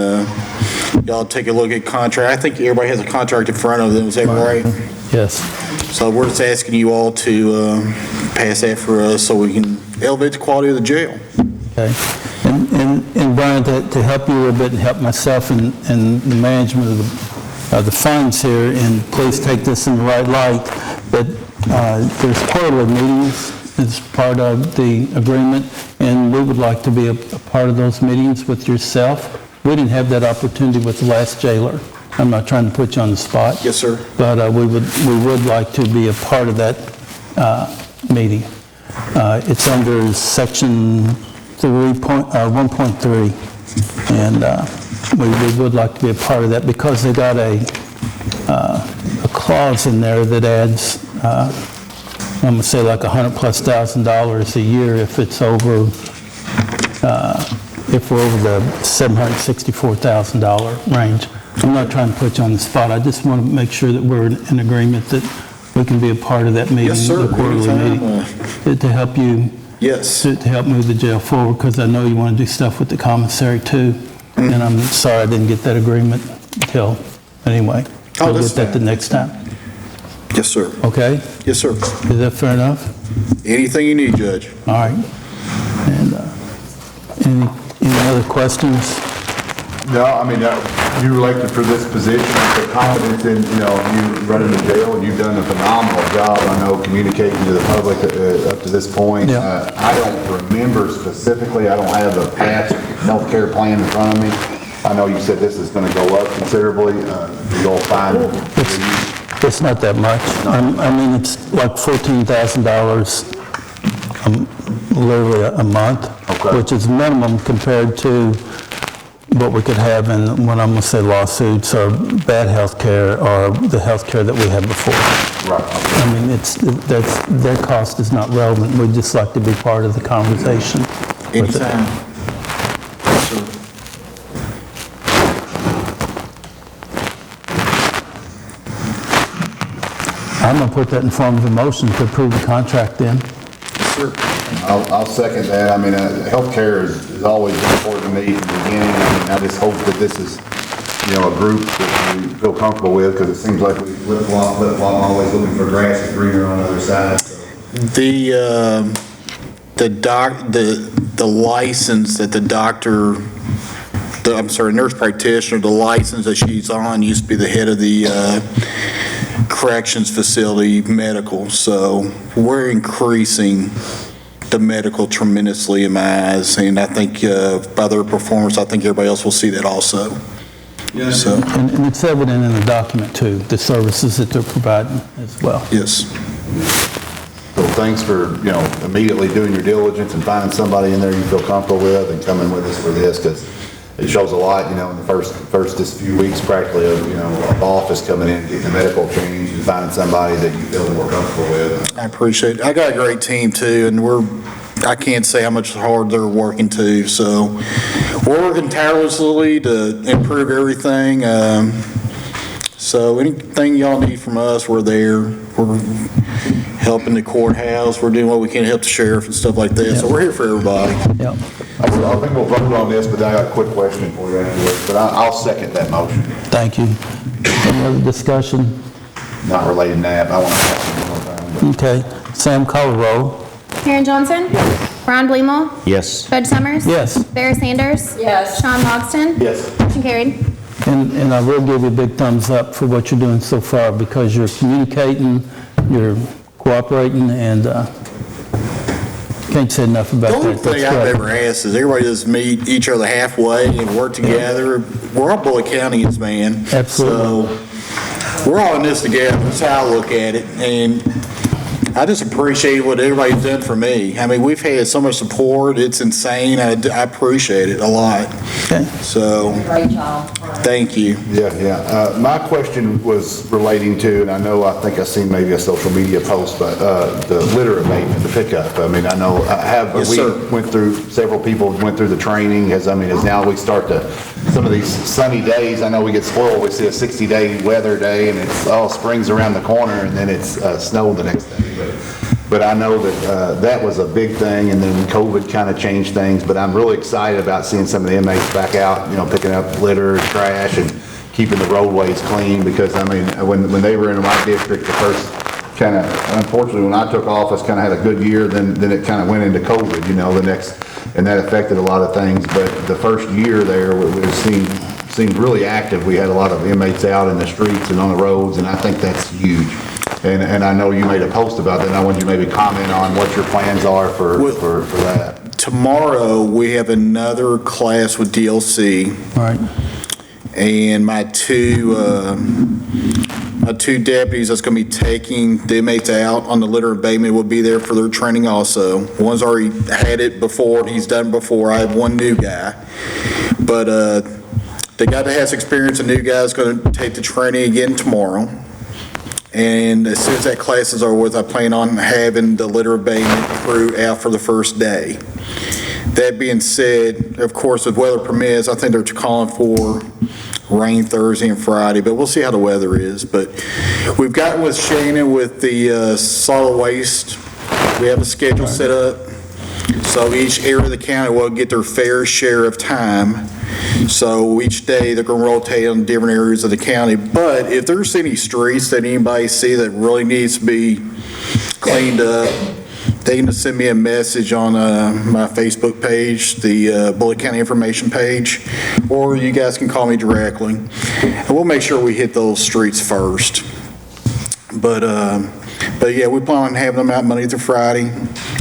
y'all take a look at contract. I think everybody has a contract in front of them. Is that right? Yes. So we're just asking you all to pass that for us so we can elevate the quality of the jail. Okay. And Brian, to help you a little bit and help myself in the management of the funds here, and please take this in the right light, but there's quarterly meetings as part of the agreement, and we would like to be a part of those meetings with yourself. We didn't have that opportunity with the last jailer. I'm not trying to put you on the spot. Yes, sir. But we would like to be a part of that meeting. It's under section 1.3, and we would like to be a part of that because they got a clause in there that adds, I'm going to say like $100,000+ a year if it's over, if we're over the $764,000 range. I'm not trying to put you on the spot. I just want to make sure that we're in agreement that we can be a part of that meeting, Yes, sir. the quarterly meeting, to help you. Yes. To help move the jail forward, because I know you want to do stuff with the commissary too. And I'm sorry I didn't get that agreement until, anyway. Oh, We'll that's get that the fine. next time. Yes, Yes, sir. Okay? Yes, sir. Is that fair enough? Anything you need, Judge. All right. And any other questions? No, I mean, you elected for this position, the confidence in, you running the jail, and you've done a phenomenal job, I know, communicating to the public up to this point. Yeah. I don't remember specifically, I don't have a past healthcare plan in front of me. I know you said this is gonna go up considerably, you'll find. It's not that much. I mean, it's like $14,000 literally a month, Okay. which is minimum compared to what we could have in, when I'm gonna say lawsuits or bad health care or the health care that we had before. Right. I mean, their cost is not relevant. We'd just like to be part of the conversation. with it. Anytime. Yes, sir. I'm gonna put that in form of a motion to approve the contract then. Yes, sir. I'll second that. I mean, healthcare is always important to me from the beginning. I mean, I just hope that this is, a group that we feel comfortable with, because it seems like we flip-flop, always looking for grass is greener on the other side. The license that the doctor, nurse practitioner, the license that she's on used to be the head of the corrections facility medical. So we're increasing the medical tremendously in my eyes, and I think by their performance, I think everybody else will see that also. Yeah. So, And it's evident in the document too, the services that they're providing as well. yes. So thanks for, immediately doing your diligence and finding somebody in there you feel comfortable with and coming with us for this, because it shows a lot, in the first just few weeks practically of office coming in, getting the medical change and finding somebody that you feel more comfortable with. I appreciate it. I got a great team too, and I can't say how much hard they're working too. So we're working tirelessly to improve everything. So anything y'all need from us, we're there. We're helping the courthouse. We're doing what we can to help the sheriff and stuff like that. So we're here for everybody. Yep. I think we'll vote on this, but I got a quick question for you afterwards, but I'll second that motion. Thank you. Any other discussion? Not related to that, I want to ask you one more time. Okay. Sam, call the roll. Karen Johnson? Ron Blumel? Yes. Bud Summers? Yes. Barry Sanders? Yes. Sean Logston? Yes. Motion carried. And I will give you a big thumbs up for what you're doing so far, because you're communicating, you're cooperating, and can't say enough about The only that. That's thing I've great. ever asked is everybody just meet each other halfway and work together. We're all Bullitt Countyans, man. Absolutely. So we're all in this together. That's how I look at it. And I just appreciate what everybody's done for me. I mean, we've had so much support. It's insane. I appreciate it a lot. Okay. So, Great job. thank you. Yeah. My question was relating to, and I think I seen maybe a social media post, but the litter abatement, the pickup. I mean, I know, Yes, we sir. went through, several people went through the training, as now we start some of these sunny days, I know we get spoiled, we see a 60-day weather day, and it's, spring's around the corner, and then it's snow the next day. But I know that that was a big thing, and then COVID kind of changed things, but I'm really excited about seeing some of the inmates back out, picking up litter and trash and keeping the roadways clean, because, I mean, when they were in my district, the first kind of, unfortunately, when I took office, kind of had a good year, then it kind of went into COVID, the next, and that affected a lot of things, but the first year there, it seemed really active. We had a lot of inmates out in the streets and on the roads, and I think that's huge. And I know you made a post about that, and I want you to maybe comment on what your plans are for that. Tomorrow, we have another class with DLC. All right. And my two deputies that's going to be taking the inmates out on the litter abatement will be there for their training also. One's already had it before, he's done before. I have one new guy. But the guy that has experience, a new guy, is going to take the training again tomorrow. And as soon as that class is over with, I plan on having the litter abatement crew out for the first day. That being said, of course, if weather permits, I think they're calling for rain Thursday and Friday, but we'll see how the weather is. But we've gotten with Shannon with the solid waste. We have a schedule set up. So each area of the county will get their fair share of time. So each day, they're going to rotate on different areas of the county. But if there's any streets that anybody see that really needs to be cleaned up, they can just send me a message on my Facebook page, the Bullitt County Information page, or you guys can call me directly. And we'll make sure we hit those streets first. But yeah, we plan on having them out Monday through Friday,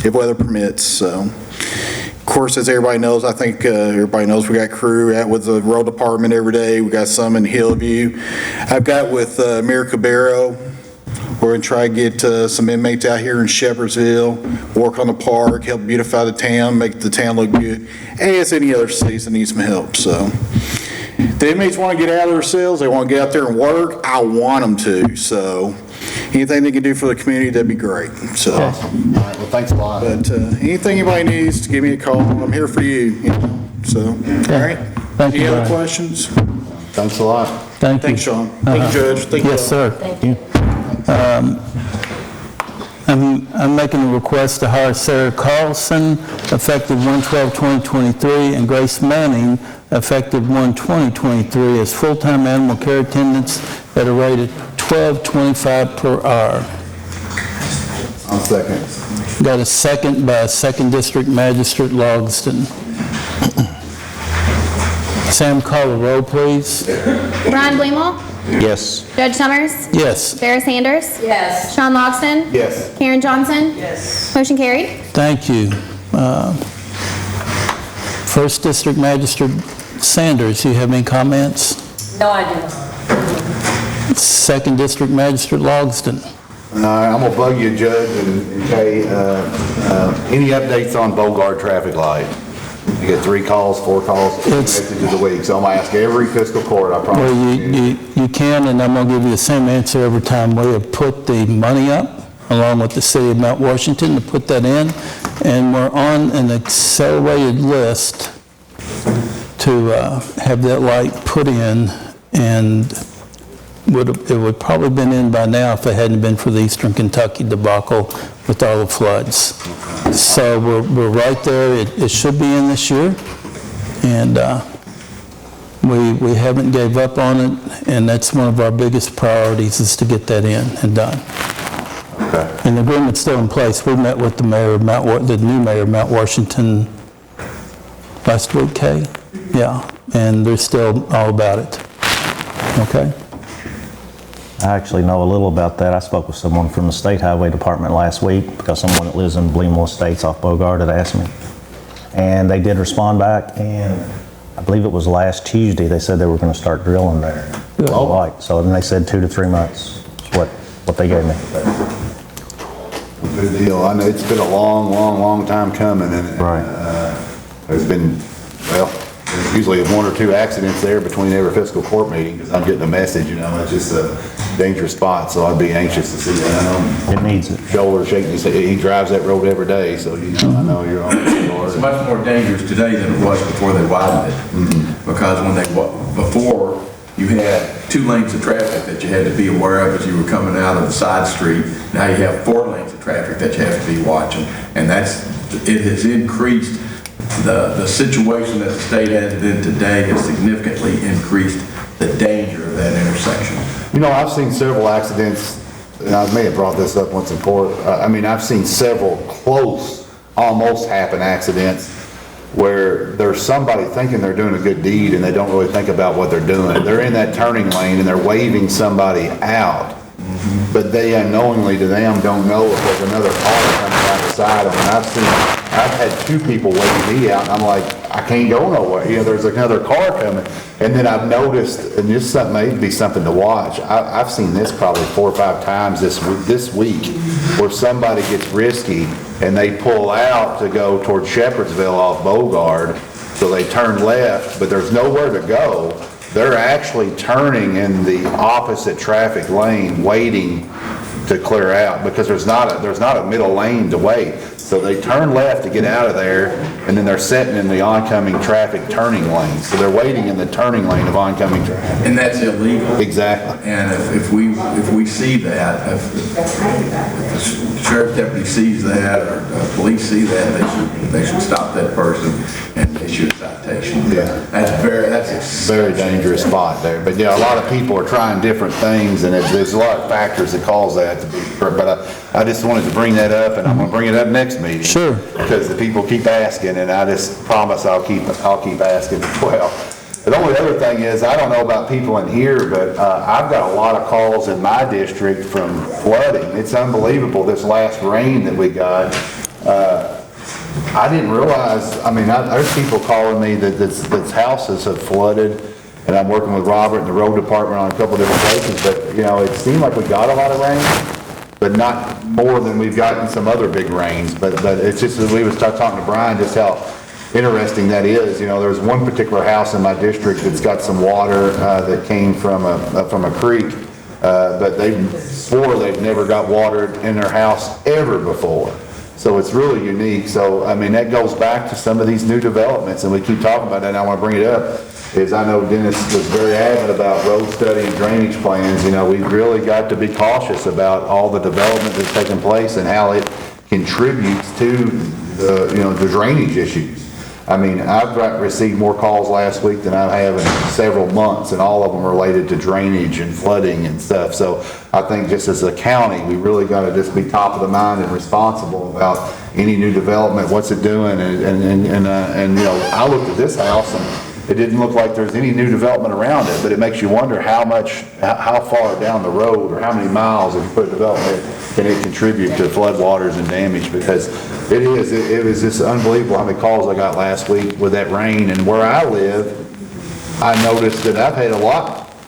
if weather permits. So, of course, as everybody knows, I think everybody knows we got crew out with the road department every day. We got some in Hillview. I've got with Mayor Cabero. We're going to try to get some inmates out here in Shepherdsville, work on the park, help beautify the town, make the town look good, as any other cities that need some help. So, if the inmates want to get out of their cells, they want to get out there and work, I want them to. So, anything they can do for the community, that'd be great. So, All right, well, thanks a lot. But anything anybody needs, give me a call. I'm here for you. So, all right. Thank you, Any other Brian. questions? Thanks a lot. Thank you. Thanks, Sean. Thank you, Judge. Thank you. Yes, sir. Thank you. I'm making a request to hire Sarah Carlson, effective 1/12/2023, and Grace Manning, effective 1/20/23, as full-time animal care attendants at a rate of $12.25 per hour. I'll second. Got a second by 2nd District Magistrate Logsdon. Sam, call the roll, please. Ron Blumel, Yes. Judge Summers, Yes. Sarah Sanders, Yes. Sean Logsdon, Yes. Karen Johnson, Yes. motion carried. Thank you. 1st District Magistrate Sanders, you have any comments? No, I do not. 2nd District Magistrate Logsdon. I'm going to bug you, Judge and Kay. Any updates on Bogart traffic light? You get 3 calls, 4 calls, messages a week. So I'm going to ask every fiscal court, I promise. Well, you can, and I'm going to give you the same answer every time. We have put the money up, along with the city of Mount Washington, to put that in, and we're on an accelerated list to have that light put in, and it would probably been in by now if it hadn't been for the Eastern Kentucky debacle with all the floods. So we're right there. It should be in this year, and we haven't gave up on it, and that's one of our biggest priorities, is to get that in and done. Okay. And the agreement's still in place. We met with the mayor of the new mayor of Mount Washington last week, Kay? Yeah, and they're still all about it. Okay? I actually know a little about that. I spoke with someone from the State Highway Department last week because someone that lives in Bleemore Estates off Bogart had asked me. And they did respond back, and I believe it was last Tuesday, they said they were going to start drilling there. Oh. Light. So then they said 2 to 3 months is what they gave me. Good deal. I know it's been a long time coming, and there's been, well, there's usually 1 or 2 accidents there between every fiscal court meeting, because I'm getting a message, it's just a dangerous spot, so I'd be anxious to see that. It needs it. Shoulder shaking, he drives that road every day, so I know you're on it. It's much more dangerous today than it was before they widened it. Because before, you had 2 lanes of traffic that you had to be aware of as you were coming out of the side street. Now you have 4 lanes of traffic that you have to be watching. And it has increased, the situation that the state has it in today has significantly increased the danger of that intersection. I've seen several accidents, and I may have brought this up once in court. I've seen several close, almost happen accidents where there's somebody thinking they're doing a good deed and they don't really think about what they're doing. They're in that turning lane and they're waving somebody out, but they unknowingly to them don't know if there's another car coming out the side of them. I've had 2 people waving me out, and I'm like, I can't go nowhere. There's another car coming. And then I've noticed, and this may be something to watch, I've seen this probably 4 or 5 times this week, where somebody gets risky and they pull out to go towards Shepherdsville off Bogart, so they turn left, but there's nowhere to go. They're actually turning in the opposite traffic lane, waiting to clear out, because there's not a middle lane to wait. So they turn left to get out of there, and then they're sitting in the oncoming traffic turning lane. So they're waiting in the turning lane of oncoming traffic. And that's illegal. Exactly. And if we see that, if the sheriff deputy sees that, or police see that, they should stop that person and issue a citation. Yeah. That's a Very dangerous spot there. But yeah, a lot of people are trying different things, and there's a lot of factors that cause that to be. But I just wanted to bring that up, and I'm going to bring it up next meeting. Sure. Because the people keep asking, and I just promise I'll keep asking as well. The only other thing is, I don't know about people in here, but I've got a lot of calls in my district from flooding. It's unbelievable, this last rain that we got. I didn't realize, I mean, there's people calling me that houses have flooded, and I'm working with Robert and the road department on a couple different places, but, you know, it seemed like we got a lot of rain, but not more than we've gotten some other big rains. But it's just, as we was talking to Brian, just how interesting that is. You know, there's one particular house in my district that's got some water that came from a creek, but they swore they've never got water in their house ever before. So it's really unique. So, I mean, that goes back to some of these new developments, and we keep talking about that, and I want to bring it up, is I know Dennis was very adamant about road study and drainage plans. You know, we've really got to be cautious about all the development that's taking place and how it contributes to the drainage issues. I mean, I've received more calls last week than I have in several months, and all of them are related to drainage and flooding and stuff. So I think just as a county, we really got to just be top of the mind and responsible about any new development, what's it doing, and you know, I looked at this house and it didn't look like there's any new development around it, but it makes you wonder how far down the road or how many miles, if you put development, can it contribute to floodwaters and damage, because it was just unbelievable how many calls I got last week with that rain. And where I live, I noticed that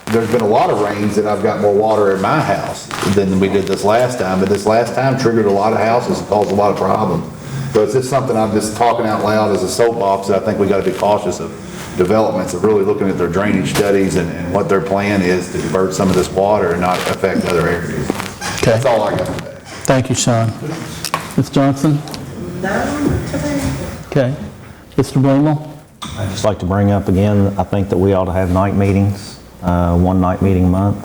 there's been a lot of rains that I've got more water in my house than we did this last time, but this last time triggered a lot of houses and caused a lot of problems. So it's just something I'm just talking out loud as a soapbox that I think we got to be cautious of. Developments of really looking at their drainage studies and what their plan is to divert some of this water and not affect other areas. Okay. That's all I got today. Thank you, Sean. Ms. Johnson? No, today. Okay. Mr. Blumel? I'd just like to bring up again, I think that we ought to have night meetings, one night meeting a month.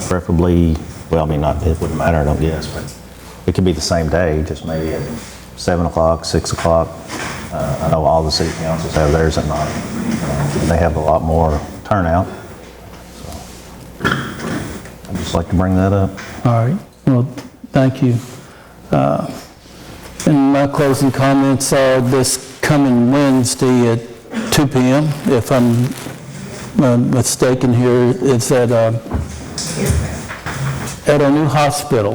Preferably, well, I mean, it wouldn't matter, I don't guess, but it could be the same day, just maybe at 7 o'clock, 6 o'clock. I know all the city councils have theirs at night. They have a lot more turnout. So I'd just like to bring that up. All right. Well, thank you. And my closing comments are this coming Wednesday at 2 p.m., if I'm mistaken here, it's at our new hospital,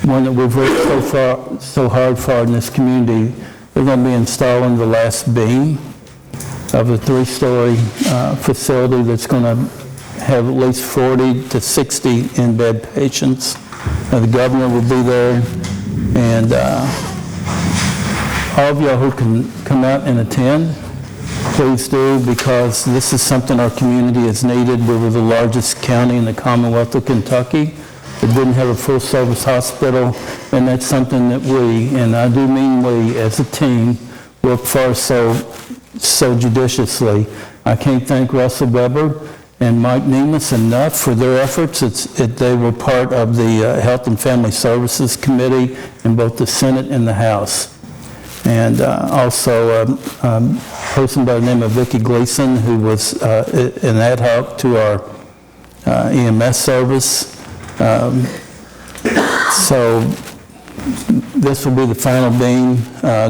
one that we've worked so hard for in this community. We're going to be installing the last beam of a 3-story facility that's going to have at least 40 to 60 in-bed patients. The governor will be there, and all of y'all who can come out and attend, please do, because this is something our community has needed. We were the largest county in the Commonwealth of Kentucky that didn't have a full-service hospital, and that's something that we, and I do mean we as a team, work for so judiciously. I can't thank Russell Weber and Mike Nemus enough for their efforts. They were part of the Health and Family Services Committee in both the Senate and the House. And also a person by the name of Vicki Gleason, who was an ad hoc to our EMS service. So this will be the final beam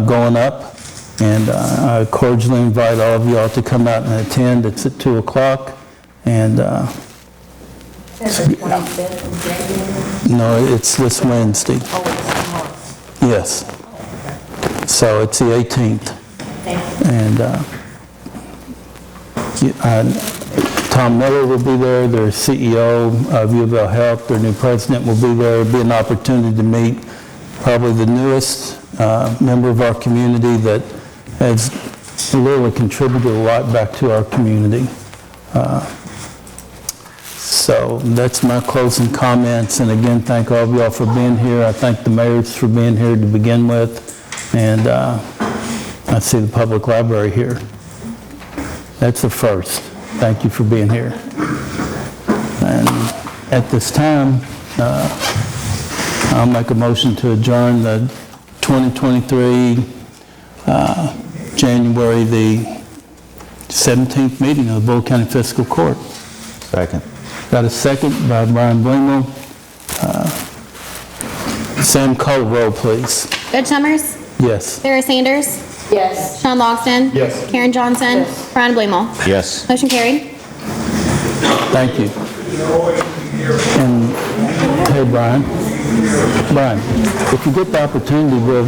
going up, and I cordially invite all of y'all to come out and attend. It's at 2 o'clock, and no, it's this Wednesday. Yes. So it's the 18th. And Tom Miller will be there, their CEO of U of L Health, their new president will be there. It'll be an opportunity to meet probably the newest member of our community that has literally contributed a lot back to our community. So that's my closing comments, and again, thank all of y'all for being here. I thank the mayors for being here to begin with, and I see the public library here. That's a first. Thank you for being here. And at this time, I'll make a motion to adjourn the 2023 January the 17th meeting of the Bullitt County Fiscal Court. Second. Got a second by Brian Blemo. Sam, call the roll, please. Judge Summers? Yes. Sarah Sanders? Yes. Sean Logston? Yes. Karen Johnson? Brian Blemo? Yes. Motion carried. Thank you. And, hey, Brian, if you get the opportunity, we'll